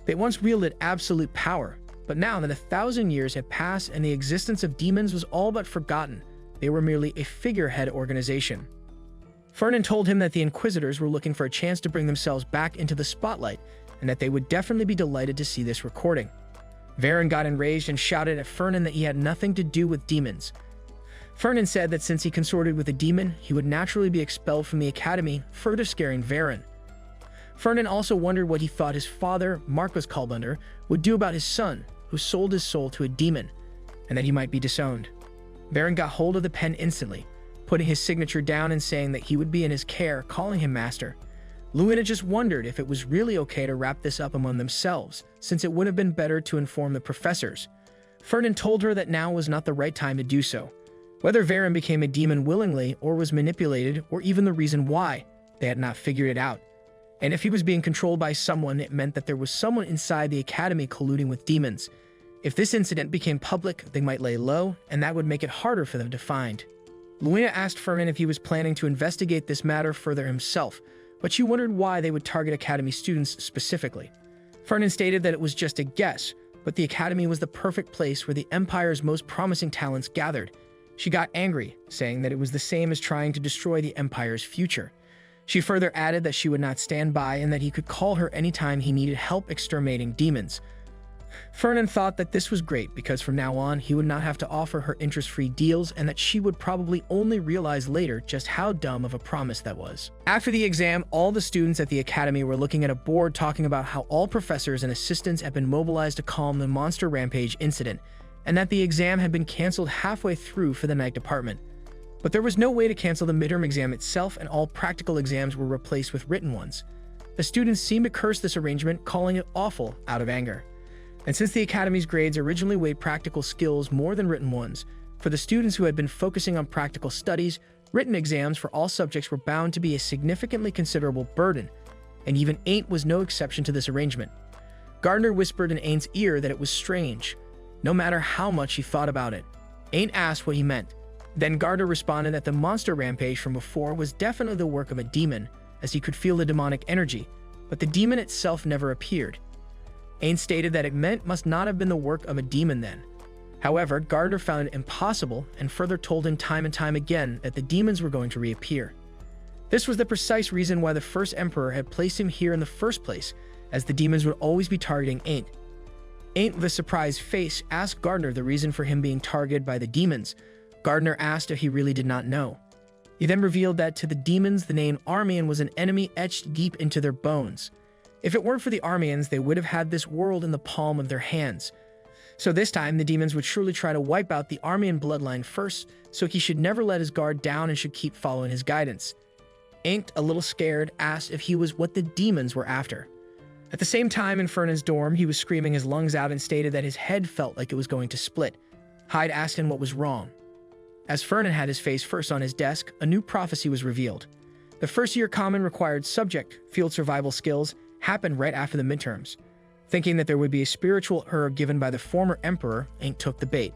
They once wielded absolute power, but now that 1,000 years had passed and the existence of demons was all but forgotten, they were merely a figurehead organization. Fernan told him that the Inquisitors were looking for a chance to bring themselves back into the spotlight, and that they would definitely be delighted to see this recording. Varen got enraged and shouted at Fernan that he had nothing to do with demons. Fernan said that since he consorted with a demon, he would naturally be expelled from the academy, further scaring Varen. Fernan also wondered what he thought his father, Marquis Kalbunder, would do about his son, who sold his soul to a demon, and that he might be disowned. Varen got hold of the pen instantly, putting his signature down and saying that he would be in his care, calling him master. Luina just wondered if it was really okay to wrap this up among themselves, since it would have been better to inform the professors. Fernan told her that now was not the right time to do so. Whether Varen became a demon willingly or was manipulated, or even the reason why, they had not figured it out. And if he was being controlled by someone, it meant that there was someone inside the academy colluding with demons. If this incident became public, they might lay low, and that would make it harder for them to find. Luina asked Fernan if he was planning to investigate this matter further himself, but she wondered why they would target academy students specifically. Fernan stated that it was just a guess, but the academy was the perfect place where the Empire's most promising talents gathered. She got angry, saying that it was the same as trying to destroy the Empire's future. She further added that she would not stand by and that he could call her anytime he needed help exterminating demons. Fernan thought that this was great because from now on, he would not have to offer her interest-free deals and that she would probably only realize later just how dumb of a promise that was. After the exam, all the students at the academy were looking at a board talking about how all professors and assistants had been mobilized to calm the monster rampage incident, and that the exam had been canceled halfway through for the night department. But there was no way to cancel the midterm exam itself, and all practical exams were replaced with written ones. The students seemed to curse this arrangement, calling it awful out of anger. And since the Academy's grades originally weighed practical skills more than written ones, for the students who had been focusing on practical studies, written exams for all subjects were bound to be a significantly considerable burden, and even Ain't was no exception to this arrangement. Gardner whispered in Ain't's ear that it was strange, no matter how much he thought about it. Ain't asked what he meant. Then Gardner responded that the monster rampage from before was definitely the work of a demon, as he could feel the demonic energy, but the demon itself never appeared. Ain't stated that it must not have been the work of a demon then. However, Gardner found it impossible and further told him time and time again that the demons were going to reappear. This was the precise reason why the first emperor had placed him here in the first place, as the demons would always be targeting Ain't. Ain't, with a surprised face, asked Gardner the reason for him being targeted by the demons. Gardner asked if he really did not know. He then revealed that to the demons, the name Armian was an enemy etched deep into their bones. If it weren't for the Armians, they would have had this world in the palm of their hands. So this time, the demons would surely try to wipe out the Armian bloodline first, so he should never let his guard down and should keep following his guidance. Ain't, a little scared, asked if he was what the demons were after. At the same time, in Fernan's dorm, he was screaming his lungs out and stated that his head felt like it was going to split. Hyde asked him what was wrong. As Fernan had his face first on his desk, a new prophecy was revealed. The first-year common required subject, field survival skills, happened right after the midterms. Thinking that there would be a spiritual herb given by the former emperor, Ain't took the bait.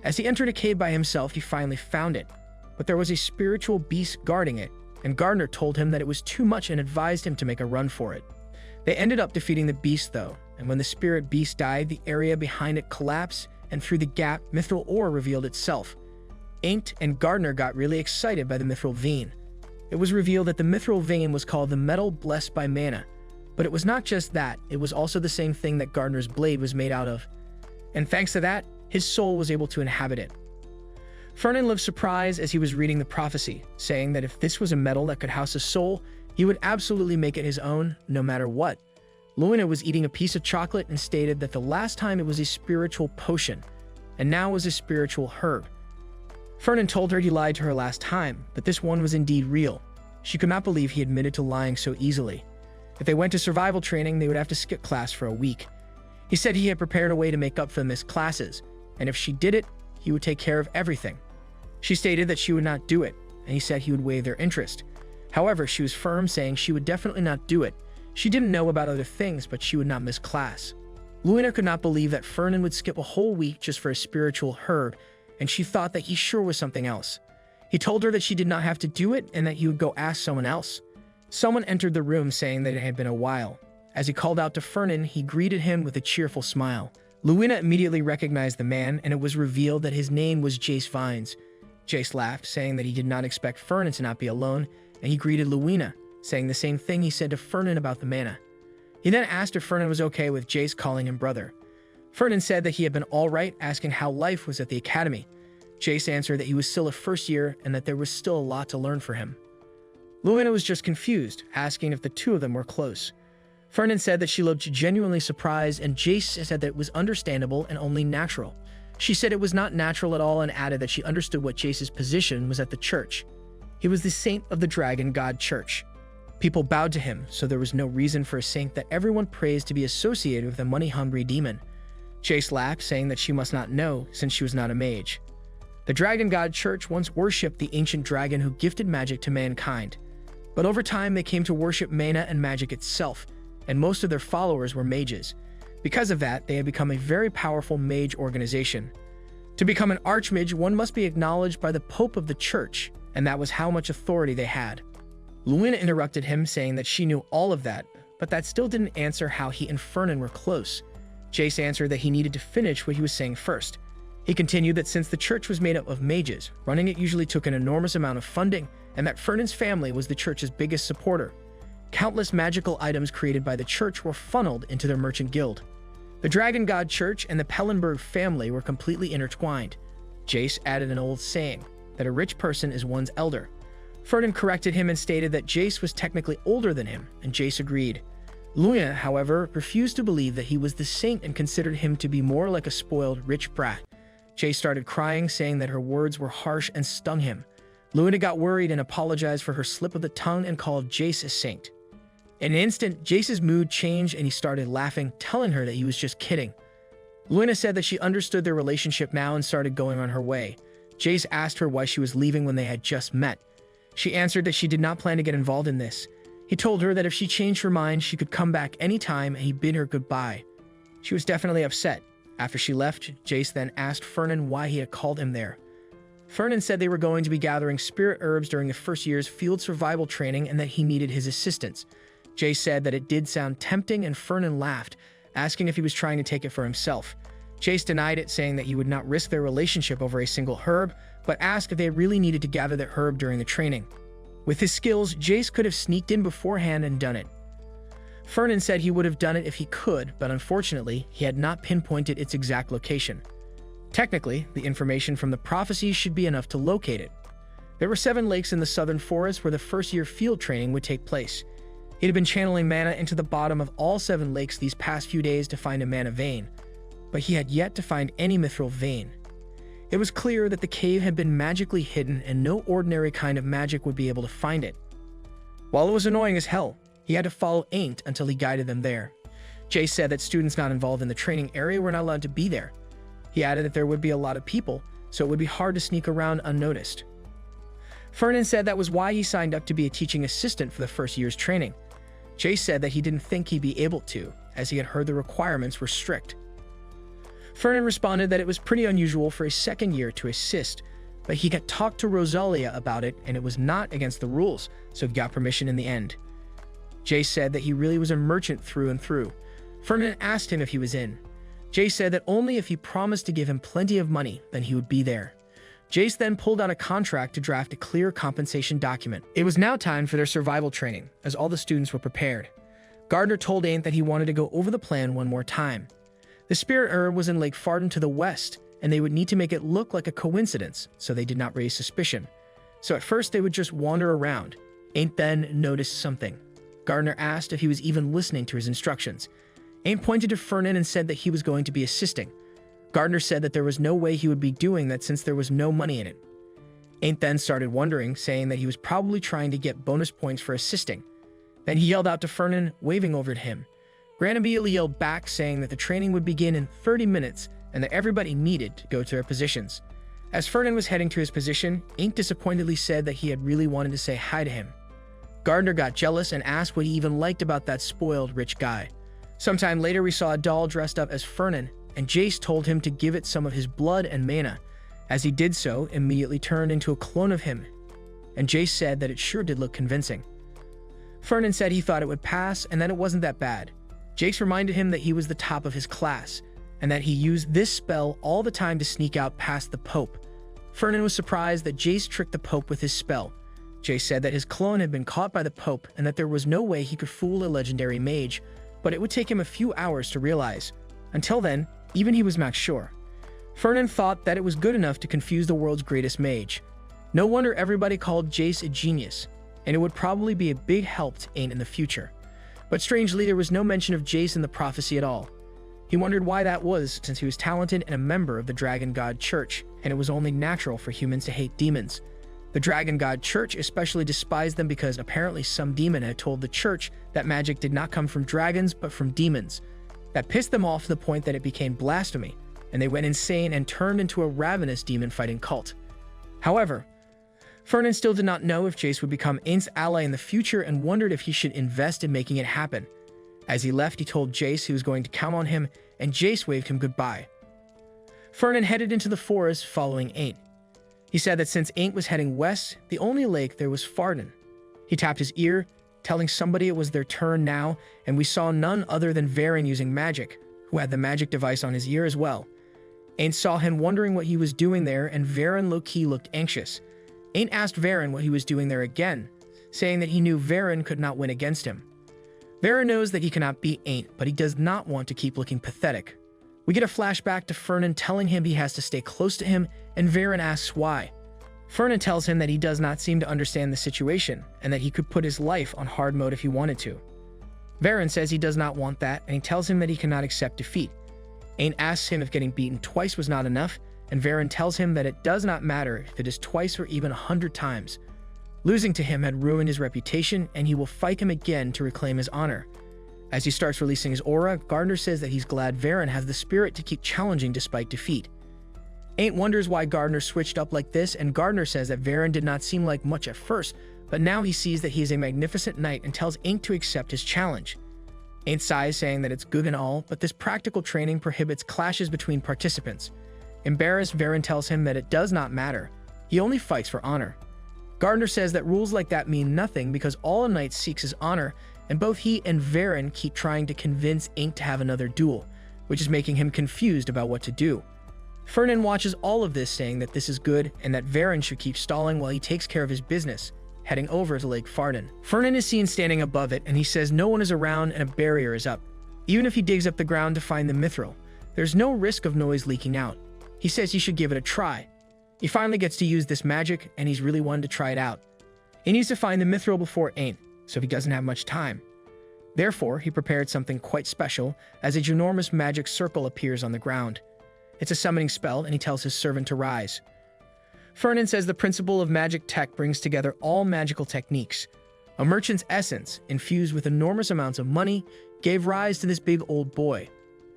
As he entered a cave by himself, he finally found it. But there was a spiritual beast guarding it, and Gardner told him that it was too much and advised him to make a run for it. They ended up defeating the beast though, and when the spirit beast died, the area behind it collapsed, and through the gap, mithril ore revealed itself. Ain't and Gardner got really excited by the mithril vein. It was revealed that the mithril vein was called the metal blessed by mana. But it was not just that, it was also the same thing that Gardner's blade was made out of. And thanks to that, his soul was able to inhabit it. Fernan lived surprised as he was reading the prophecy, saying that if this was a metal that could house a soul, he would absolutely make it his own, no matter what. Luina was eating a piece of chocolate and stated that the last time it was a spiritual potion, and now it was a spiritual herb. Fernan told her he lied to her last time, but this one was indeed real. She could not believe he admitted to lying so easily. If they went to survival training, they would have to skip class for a week. He said he had prepared a way to make up for the missed classes, and if she did it, he would take care of everything. She stated that she would not do it, and he said he would waive their interest. However, she was firm, saying she would definitely not do it. She didn't know about other things, but she would not miss class. Luina could not believe that Fernan would skip a whole week just for a spiritual herb, and she thought that he sure was something else. He told her that she did not have to do it and that he would go ask someone else. Someone entered the room saying that it had been a while. As he called out to Fernan, he greeted him with a cheerful smile. Luina immediately recognized the man, and it was revealed that his name was Jace Vines. Jace laughed, saying that he did not expect Fernan to not be alone, and he greeted Luina, saying the same thing he said to Fernan about the mana. He then asked if Fernan was okay with Jace calling him brother. Fernan said that he had been alright, asking how life was at the academy. Jace answered that he was still a first year and that there was still a lot to learn for him. Luina was just confused, asking if the two of them were close. Fernan said that she looked genuinely surprised, and Jace said that it was understandable and only natural. She said it was not natural at all and added that she understood what Jace's position was at the church. He was the saint of the dragon god church. People bowed to him, so there was no reason for a saint that everyone praised to be associated with a money-hungry demon. Jace laughed, saying that she must not know, since she was not a mage. The dragon god church once worshipped the ancient dragon who gifted magic to mankind. But over time, they came to worship mana and magic itself, and most of their followers were mages. Because of that, they had become a very powerful mage organization. To become an archmage, one must be acknowledged by the Pope of the church, and that was how much authority they had. Luina interrupted him, saying that she knew all of that, but that still didn't answer how he and Fernan were close. Jace answered that he needed to finish what he was saying first. He continued that since the church was made up of mages, running it usually took an enormous amount of funding, and that Fernan's family was the church's biggest supporter. Countless magical items created by the church were funneled into their merchant guild. The Dragon God Church and the Pellenberg family were completely intertwined. Jace added an old saying, that a rich person is one's elder. Fernan corrected him and stated that Jace was technically older than him, and Jace agreed. Luna, however, refused to believe that he was the saint and considered him to be more like a spoiled, rich brat. Jace started crying, saying that her words were harsh and stung him. Luna got worried and apologized for her slip of the tongue and called Jace a saint. In an instant, Jace's mood changed and he started laughing, telling her that he was just kidding. Luna said that she understood their relationship now and started going on her way. Jace asked her why she was leaving when they had just met. She answered that she did not plan to get involved in this. He told her that if she changed her mind, she could come back anytime, and he bid her goodbye. She was definitely upset. After she left, Jace then asked Fernan why he had called him there. Fernan said they were going to be gathering spirit herbs during the first year's field survival training and that he needed his assistance. Jace said that it did sound tempting, and Fernan laughed, asking if he was trying to take it for himself. Jace denied it, saying that he would not risk their relationship over a single herb, but asked if they really needed to gather the herb during the training. With his skills, Jace could have sneaked in beforehand and done it. Fernan said he would have done it if he could, but unfortunately, he had not pinpointed its exact location. Technically, the information from the prophecies should be enough to locate it. There were 7 lakes in the southern forest where the first-year field training would take place. He had been channeling mana into the bottom of all 7 lakes these past few days to find a mana vein, but he had yet to find any mithril vein. It was clear that the cave had been magically hidden and no ordinary kind of magic would be able to find it. While it was annoying as hell, he had to follow Ain't until he guided them there. Jace said that students not involved in the training area were not allowed to be there. He added that there would be a lot of people, so it would be hard to sneak around unnoticed. Fernan said that was why he signed up to be a teaching assistant for the first year's training. Jace said that he didn't think he'd be able to, as he had heard the requirements were strict. Fernan responded that it was pretty unusual for a second year to assist, but he got talked to Rosalia about it and it was not against the rules, so he got permission in the end. Jace said that he really was a merchant through and through. Fernan asked him if he was in. Jace said that only if he promised to give him plenty of money, then he would be there. Jace then pulled out a contract to draft a clear compensation document. It was now time for their survival training, as all the students were prepared. Gardner told Ain't that he wanted to go over the plan one more time. The spirit herb was in Lake Farden to the west, and they would need to make it look like a coincidence, so they did not raise suspicion. So at first they would just wander around. Ain't then noticed something. Gardner asked if he was even listening to his instructions. Ain't pointed to Fernan and said that he was going to be assisting. Gardner said that there was no way he would be doing that since there was no money in it. Ain't then started wondering, saying that he was probably trying to get bonus points for assisting. Then he yelled out to Fernan, waving over at him. Grant immediately yelled back, saying that the training would begin in 30 minutes and that everybody needed to go to their positions. As Fernan was heading to his position, Ain't disappointedly said that he had really wanted to say hi to him. Gardner got jealous and asked what he even liked about that spoiled rich guy. Sometime later, we saw a doll dressed up as Fernan, and Jace told him to give it some of his blood and mana. As he did so, immediately turned into a clone of him, and Jace said that it sure did look convincing. Fernan said he thought it would pass and that it wasn't that bad. Jace reminded him that he was the top of his class, and that he used this spell all the time to sneak out past the Pope. Fernan was surprised that Jace tricked the Pope with his spell. Jace said that his clone had been caught by the Pope and that there was no way he could fool a legendary mage, but it would take him a few hours to realize. Until then, even he was max sure. Fernan thought that it was good enough to confuse the world's greatest mage. No wonder everybody called Jace a genius, and it would probably be a big help to Ain't in the future. But strangely, there was no mention of Jace in the prophecy at all. He wondered why that was, since he was talented and a member of the Dragon God Church, and it was only natural for humans to hate demons. The Dragon God Church especially despised them because apparently some demon had told the church that magic did not come from dragons but from demons. That pissed them off to the point that it became blasphemy, and they went insane and turned into a ravenous demon-fighting cult. However, Fernan still did not know if Jace would become Ain's ally in the future and wondered if he should invest in making it happen. As he left, he told Jace he was going to count on him, and Jace waved him goodbye. Fernan headed into the forest following Ain't. He said that since Ain't was heading west, the only lake there was Farden. He tapped his ear, telling somebody it was their turn now, and we saw none other than Varen using magic, who had the magic device on his ear as well. Ain't saw him wondering what he was doing there, and Varen low-key looked anxious. Ain't asked Varen what he was doing there again, saying that he knew Varen could not win against him. Varen knows that he cannot beat Ain't, but he does not want to keep looking pathetic. We get a flashback to Fernan telling him he has to stay close to him, and Varen asks why. Fernan tells him that he does not seem to understand the situation, and that he could put his life on hard mode if he wanted to. Varen says he does not want that, and he tells him that he cannot accept defeat. Ain't asks him if getting beaten twice was not enough, and Varen tells him that it does not matter if it is twice or even 100 times. Losing to him had ruined his reputation, and he will fight him again to reclaim his honor. As he starts releasing his aura, Gardner says that he's glad Varen has the spirit to keep challenging despite defeat. Ain't wonders why Gardner switched up like this, and Gardner says that Varen did not seem like much at first, but now he sees that he is a magnificent knight and tells Ain't to accept his challenge. Ain't sighs, saying that it's good and all, but this practical training prohibits clashes between participants. Embarrassed, Varen tells him that it does not matter. He only fights for honor. Gardner says that rules like that mean nothing because all a knight seeks is honor, and both he and Varen keep trying to convince Ain't to have another duel, which is making him confused about what to do. Fernan watches all of this, saying that this is good and that Varen should keep stalling while he takes care of his business, heading over to Lake Farden. Fernan is seen standing above it, and he says no one is around and a barrier is up. Even if he digs up the ground to find the mithril, there's no risk of noise leaking out. He says he should give it a try. He finally gets to use this magic, and he's really wanted to try it out. He needs to find the mithril before Ain't, so he doesn't have much time. Therefore, he prepared something quite special, as a ginormous magic circle appears on the ground. It's a summoning spell, and he tells his servant to rise. Fernan says the principle of magic tech brings together all magical techniques. A merchant's essence, infused with enormous amounts of money, gave rise to this big old boy.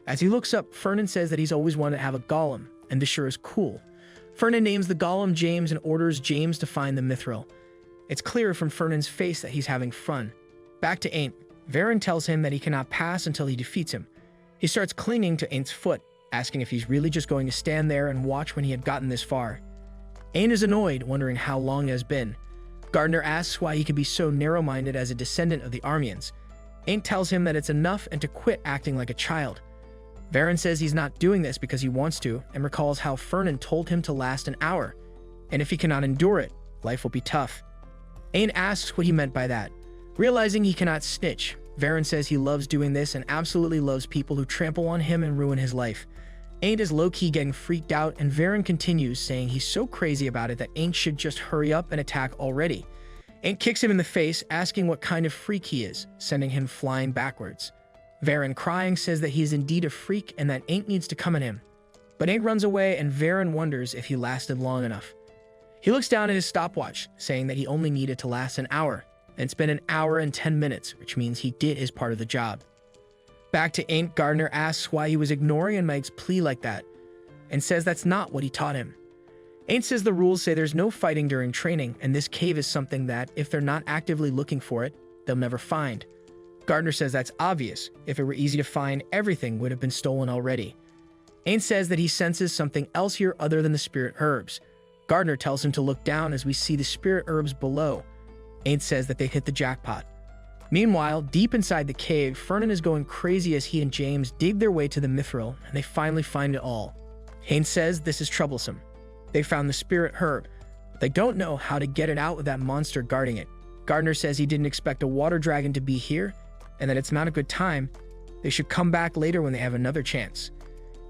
As he looks up, Fernan says that he's always wanted to have a golem, and this sure is cool. Fernan names the golem James and orders James to find the mithril. It's clear from Fernan's face that he's having fun. Back to Ain't, Varen tells him that he cannot pass until he defeats him. He starts clinging to Ain't's foot, asking if he's really just going to stand there and watch when he had gotten this far. Ain't is annoyed, wondering how long it has been. Gardner asks why he can be so narrow-minded as a descendant of the Armians. Ain't tells him that it's enough and to quit acting like a child. Varen says he's not doing this because he wants to, and recalls how Fernan told him to last an hour, and if he cannot endure it, life will be tough. Ain't asks what he meant by that. Realizing he cannot snitch, Varen says he loves doing this and absolutely loves people who trample on him and ruin his life. Ain't is low-key getting freaked out, and Varen continues, saying he's so crazy about it that Ain't should just hurry up and attack already. Ain't kicks him in the face, asking what kind of freak he is, sending him flying backwards. Varen, crying, says that he is indeed a freak and that Ain't needs to come at him. But Ain't runs away, and Varen wonders if he lasted long enough. He looks down at his stopwatch, saying that he only needed to last an hour, and it's been an hour and 10 minutes, which means he did his part of the job. Back to Ain't, Gardner asks why he was ignoring Mike's plea like that, and says that's not what he taught him. Ain't says the rules say there's no fighting during training, and this cave is something that, if they're not actively looking for it, they'll never find. Gardner says that's obvious. If it were easy to find, everything would have been stolen already. Ain't says that he senses something else here other than the spirit herbs. Gardner tells him to look down as we see the spirit herbs below. Ain't says that they hit the jackpot. Meanwhile, deep inside the cave, Fernan is going crazy as he and James dig their way to the mithril, and they finally find it all. Ain't says this is troublesome. They found the spirit herb, but they don't know how to get it out with that monster guarding it. Gardner says he didn't expect a water dragon to be here, and that it's not a good time. They should come back later when they have another chance.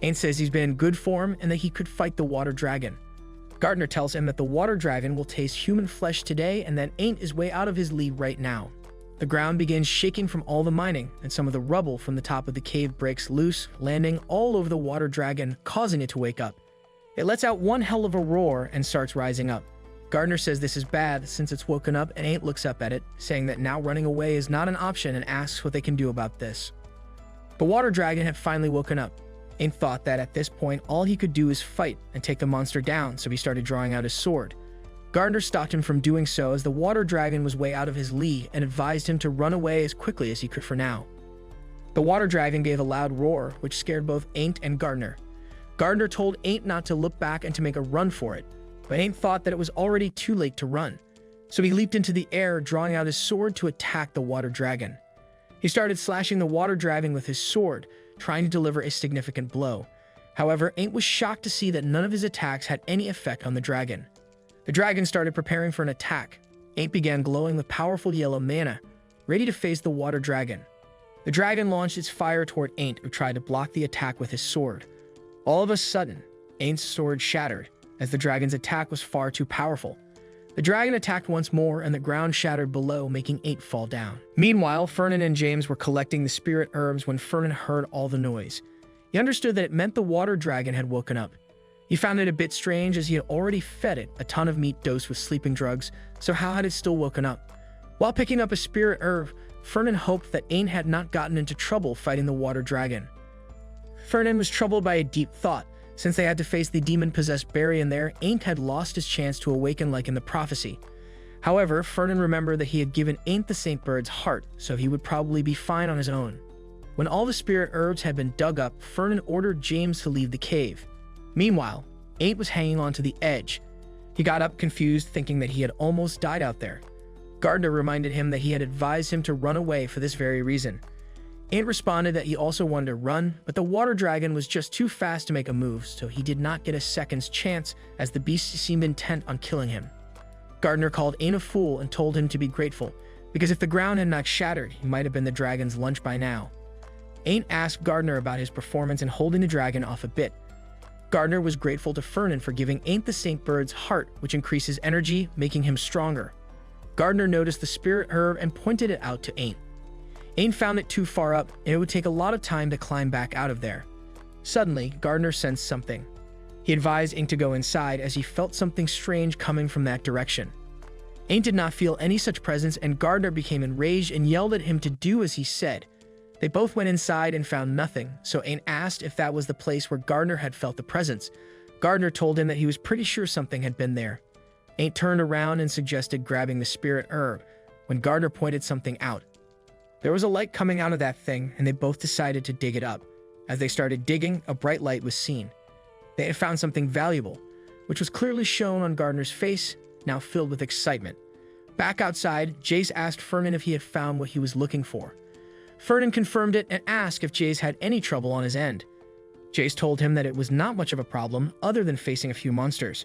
Ain't says he's been in good form and that he could fight the water dragon. Gardner tells him that the water dragon will taste human flesh today and that Ain't is way out of his league right now. The ground begins shaking from all the mining, and some of the rubble from the top of the cave breaks loose, landing all over the water dragon, causing it to wake up. It lets out one hell of a roar and starts rising up. Gardner says this is bad since it's woken up, and Ain't looks up at it, saying that now running away is not an option, and asks what they can do about this. The water dragon had finally woken up. Ain't thought that at this point all he could do is fight and take the monster down, so he started drawing out his sword. Gardner stopped him from doing so as the water dragon was way out of his league and advised him to run away as quickly as he could for now. The water dragon gave a loud roar, which scared both Ain't and Gardner. Gardner told Ain't not to look back and to make a run for it, but Ain't thought that it was already too late to run. So he leaped into the air, drawing out his sword to attack the water dragon. He started slashing the water dragon with his sword, trying to deliver a significant blow. However, Ain't was shocked to see that none of his attacks had any effect on the dragon. The dragon started preparing for an attack. Ain't began glowing with powerful yellow mana, ready to face the water dragon. The dragon launched its fire toward Ain't, who tried to block the attack with his sword. All of a sudden, Ain's sword shattered, as the dragon's attack was far too powerful. The dragon attacked once more, and the ground shattered below, making Ain't fall down. Meanwhile, Fernan and James were collecting the spirit herbs when Fernan heard all the noise. He understood that it meant the water dragon had woken up. He found it a bit strange, as he had already fed it a ton of meat dosed with sleeping drugs, so how had it still woken up? While picking up a spirit herb, Fernan hoped that Ain't had not gotten into trouble fighting the water dragon. Fernan was troubled by a deep thought. Since they had to face the demon-possessed Barry in there, Ain't had lost his chance to awaken like in the prophecy. However, Fernan remembered that he had given Ain't the Saint Bird's heart, so he would probably be fine on his own. When all the spirit herbs had been dug up, Fernan ordered James to leave the cave. Meanwhile, Ain't was hanging onto the edge. He got up confused, thinking that he had almost died out there. Gardner reminded him that he had advised him to run away for this very reason. Ain't responded that he also wanted to run, but the water dragon was just too fast to make a move, so he did not get a second's chance, as the beast seemed intent on killing him. Gardner called Ain't a fool and told him to be grateful, because if the ground had not shattered, he might have been the dragon's lunch by now. Ain't asked Gardner about his performance in holding the dragon off a bit. Gardner was grateful to Fernan for giving Ain't the Saint Bird's heart, which increases energy, making him stronger. Gardner noticed the spirit herb and pointed it out to Ain't. Ain't found it too far up, and it would take a lot of time to climb back out of there. Suddenly, Gardner sensed something. He advised Ain't to go inside, as he felt something strange coming from that direction. Ain't did not feel any such presence, and Gardner became enraged and yelled at him to do as he said. They both went inside and found nothing, so Ain't asked if that was the place where Gardner had felt the presence. Gardner told him that he was pretty sure something had been there. Ain't turned around and suggested grabbing the spirit herb, when Gardner pointed something out. There was a light coming out of that thing, and they both decided to dig it up. As they started digging, a bright light was seen. They had found something valuable, which was clearly shown on Gardner's face, now filled with excitement. Back outside, Jace asked Fernan if he had found what he was looking for. Fernan confirmed it and asked if Jace had any trouble on his end. Jace told him that it was not much of a problem, other than facing a few monsters.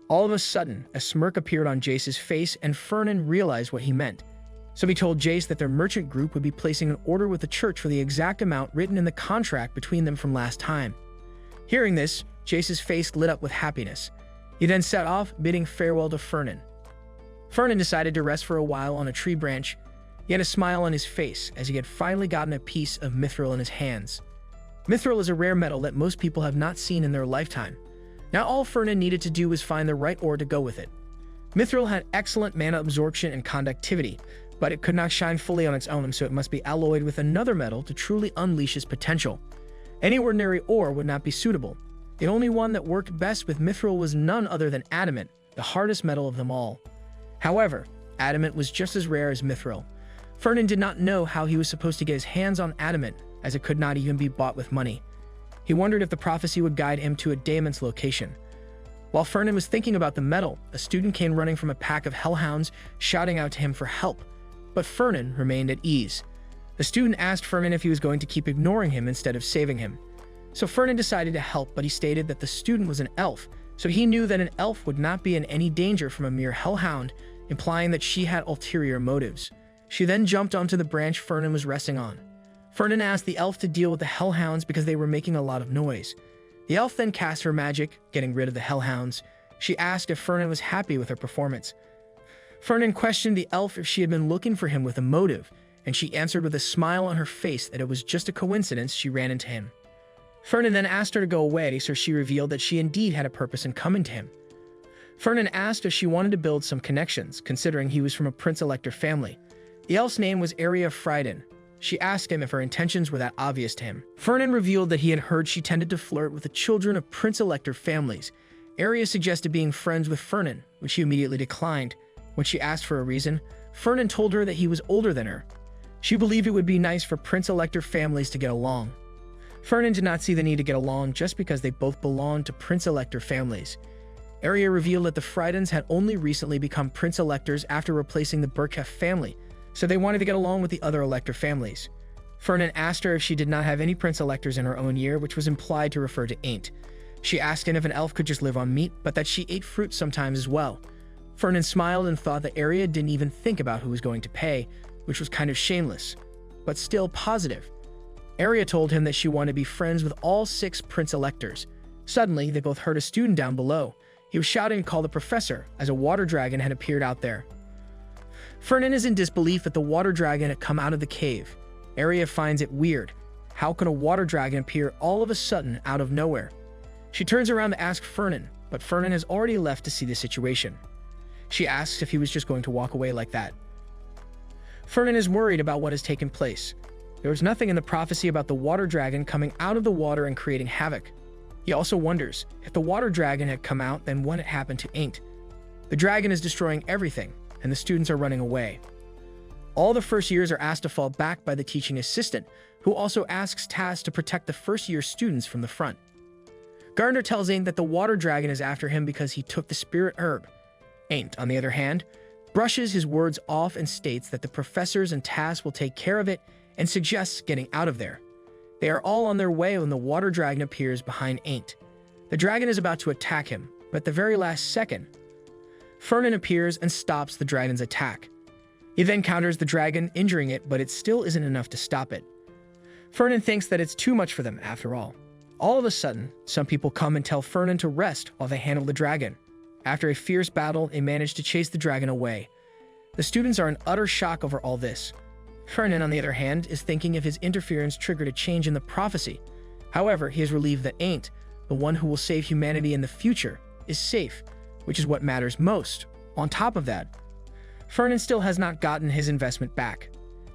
All of a sudden, a smirk appeared on Jace's face, and Fernan realized what he meant. So he told Jace that their merchant group would be placing an order with the church for the exact amount written in the contract between them from last time. Hearing this, Jace's face lit up with happiness. He then set off, bidding farewell to Fernan. Fernan decided to rest for a while on a tree branch. He had a smile on his face, as he had finally gotten a piece of mithril in his hands. Mithril is a rare metal that most people have not seen in their lifetime. Now all Fernan needed to do was find the right ore to go with it. Mithril had excellent mana absorption and conductivity, but it could not shine fully on its own, so it must be alloyed with another metal to truly unleash its potential. Any ordinary ore would not be suitable. The only one that worked best with mithril was none other than adamant, the hardest metal of them all. However, adamant was just as rare as mithril. Fernan did not know how he was supposed to get his hands on adamant, as it could not even be bought with money. He wondered if the prophecy would guide him to a daemon's location. While Fernan was thinking about the metal, a student came running from a pack of hellhounds, shouting out to him for help. But Fernan remained at ease. The student asked Fernan if he was going to keep ignoring him instead of saving him. So Fernan decided to help, but he stated that the student was an elf, so he knew that an elf would not be in any danger from a mere hellhound, implying that she had ulterior motives. She then jumped onto the branch Fernan was resting on. Fernan asked the elf to deal with the hellhounds because they were making a lot of noise. The elf then cast her magic, getting rid of the hellhounds. She asked if Fernan was happy with her performance. Fernan questioned the elf if she had been looking for him with a motive, and she answered with a smile on her face that it was just a coincidence she ran into him. Fernan then asked her to go away, so she revealed that she indeed had a purpose in coming to him. Fernan asked if she wanted to build some connections, considering he was from a Prince-Elector family. The elf's name was Aria Frieden. She asked him if her intentions were that obvious to him. Fernan revealed that he had heard she tended to flirt with the children of Prince-Elector families. Aria suggested being friends with Fernan, which he immediately declined. When she asked for a reason, Fernan told her that he was older than her. She believed it would be nice for Prince-Elector families to get along. Fernan did not see the need to get along just because they both belonged to Prince-Elector families. Aria revealed that the Friedens had only recently become Prince-Electors after replacing the Burkef family, so they wanted to get along with the other Elector families. Fernan asked her if she did not have any Prince-Electors in her own year, which was implied to refer to Ain't. She asked him if an elf could just live on meat, but that she ate fruit sometimes as well. Fernan smiled and thought that Aria didn't even think about who was going to pay, which was kind of shameless. but still positive. Arya told him that she wanted to be friends with all 6 prince-electors. Suddenly, they both heard a student down below. He was shouting to call the professor, as a water dragon had appeared out there. Fernan is in disbelief that the water dragon had come out of the cave. Arya finds it weird. How could a water dragon appear all of a sudden out of nowhere? She turns around to ask Fernan, but Fernan has already left to see the situation. She asks if he was just going to walk away like that. Fernan is worried about what has taken place. There was nothing in the prophecy about the water dragon coming out of the water and creating havoc. He also wonders, if the water dragon had come out, then what had happened to Ain't? The dragon is destroying everything, and the students are running away. All the first years are asked to fall back by the teaching assistant, who also asks Taz to protect the first-year students from the front. Gardner tells Ain't that the water dragon is after him because he took the spirit herb. Ain't, on the other hand, brushes his words off and states that the professors and Taz will take care of it and suggests getting out of there. They are all on their way when the water dragon appears behind Ain't. The dragon is about to attack him, but at the very last second, Fernan appears and stops the dragon's attack. He then counters the dragon, injuring it, but it still isn't enough to stop it. Fernan thinks that it's too much for them after all. All of a sudden, some people come and tell Fernan to rest while they handle the dragon. After a fierce battle, they manage to chase the dragon away. The students are in utter shock over all this. Fernan, on the other hand, is thinking if his interference triggered a change in the prophecy. However, he is relieved that Ain't, the one who will save humanity in the future, is safe, which is what matters most. On top of that, Fernan still has not gotten his investment back.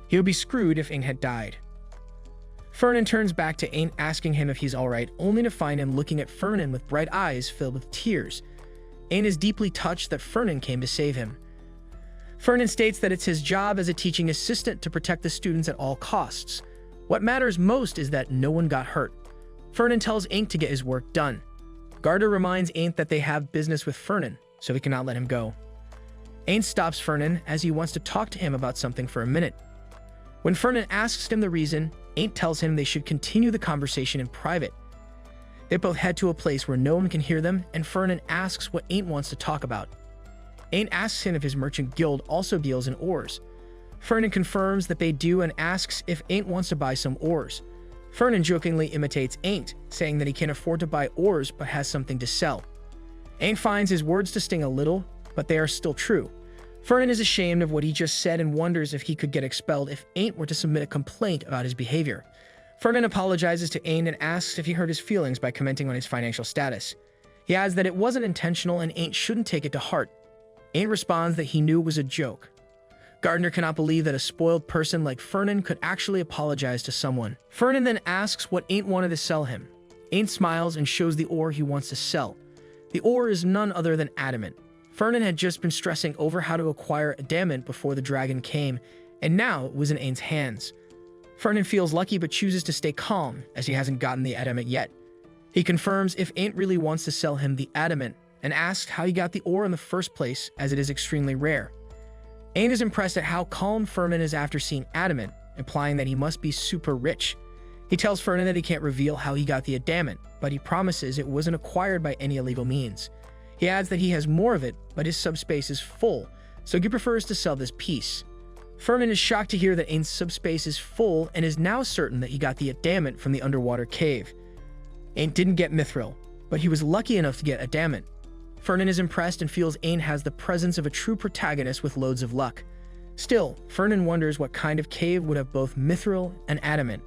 He would be screwed if Ain't had died. Fernan turns back to Ain't asking him if he's alright, only to find him looking at Fernan with bright eyes filled with tears. Ain't is deeply touched that Fernan came to save him. Fernan states that it's his job as a teaching assistant to protect the students at all costs. What matters most is that no one got hurt. Fernan tells Ain't to get his work done. Gardner reminds Ain't that they have business with Fernan, so he cannot let him go. Ain't stops Fernan as he wants to talk to him about something for a minute. When Fernan asks him the reason, Ain't tells him they should continue the conversation in private. They both head to a place where no one can hear them, and Fernan asks what Ain't wants to talk about. Ain't asks him if his merchant guild also deals in ores. Fernan confirms that they do and asks if Ain't wants to buy some ores. Fernan jokingly imitates Ain't, saying that he can't afford to buy ores but has something to sell. Ain't finds his words to sting a little, but they are still true. Fernan is ashamed of what he just said and wonders if he could get expelled if Ain't were to submit a complaint about his behavior. Fernan apologizes to Ain't and asks if he hurt his feelings by commenting on his financial status. He adds that it wasn't intentional and Ain't shouldn't take it to heart. Ain't responds that he knew it was a joke. Gardner cannot believe that a spoiled person like Fernan could actually apologize to someone. Fernan then asks what Ain't wanted to sell him. Ain't smiles and shows the ore he wants to sell. The ore is none other than adamant. Fernan had just been stressing over how to acquire adamant before the dragon came, and now it was in Ain's hands. Fernan feels lucky but chooses to stay calm as he hasn't gotten the adamant yet. He confirms if Ain't really wants to sell him the adamant and asks how he got the ore in the first place, as it is extremely rare. Ain't is impressed at how calm Fernan is after seeing adamant, implying that he must be super rich. He tells Fernan that he can't reveal how he got the adamant, but he promises it wasn't acquired by any illegal means. He adds that he has more of it, but his subspace is full, so he prefers to sell this piece. Fernan is shocked to hear that Ain's subspace is full and is now certain that he got the adamant from the underwater cave. Ain't didn't get mithril, but he was lucky enough to get adamant. Fernan is impressed and feels Ain't has the presence of a true protagonist with loads of luck. Still, Fernan wonders what kind of cave would have both mithril and adamant.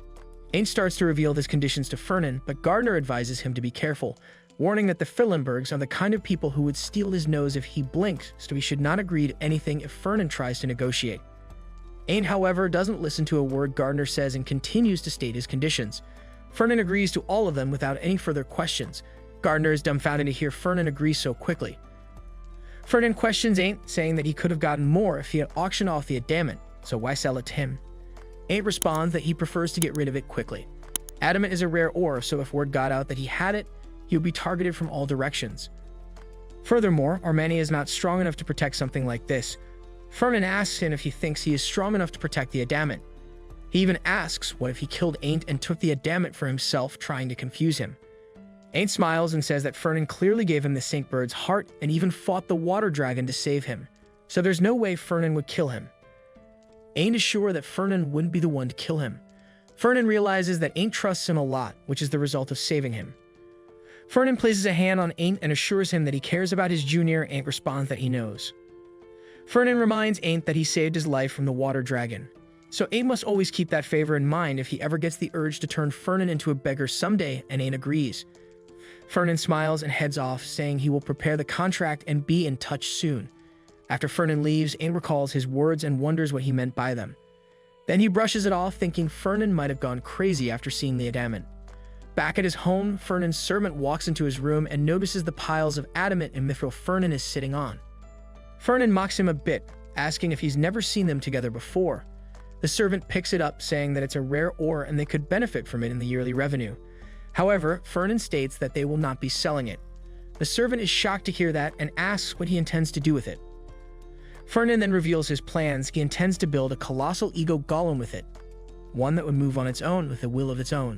Ain't starts to reveal his conditions to Fernan, but Gardner advises him to be careful, warning that the Fillenbergs are the kind of people who would steal his nose if he blinked, so he should not agree to anything if Fernan tries to negotiate. Ain't, however, doesn't listen to a word Gardner says and continues to state his conditions. Fernan agrees to all of them without any further questions. Gardner is dumbfounded to hear Fernan agree so quickly. Fernan questions Ain't, saying that he could have gotten more if he had auctioned off the adamant, so why sell it to him? Ain't responds that he prefers to get rid of it quickly. Adamant is a rare ore, so if word got out that he had it, he would be targeted from all directions. Furthermore, Armani is not strong enough to protect something like this. Fernan asks him if he thinks he is strong enough to protect the adamant. He even asks what if he killed Ain't and took the adamant for himself, trying to confuse him. Ain't smiles and says that Fernan clearly gave him the Saint Bird's heart and even fought the water dragon to save him, so there's no way Fernan would kill him. Ain is sure that Fernan wouldn't be the one to kill him. Fernan realizes that Ain trusts him a lot, which is the result of saving him. Fernan places a hand on Ain and assures him that he cares about his junior. Ain responds that he knows. Fernan reminds Ain that he saved his life from the water dragon, so Ain must always keep that favor in mind if he ever gets the urge to turn Fernan into a beggar someday, and Ain agrees. Fernan smiles and heads off, saying he will prepare the contract and be in touch soon. After Fernan leaves, Ain recalls his words and wonders what he meant by them. Then he brushes it off, thinking Fernan might have gone crazy after seeing the adamant. Back at his home, Fernan's servant walks into his room and notices the piles of adamant and mithril Fernan is sitting on. Fernan mocks him a bit, asking if he's never seen them together before. The servant picks it up, saying that it's a rare ore and they could benefit from it in the yearly revenue. However, Fernan states that they will not be selling it. The servant is shocked to hear that and asks what he intends to do with it. Fernan then reveals his plans. He intends to build a colossal ego golem with it, one that would move on its own with a will of its own.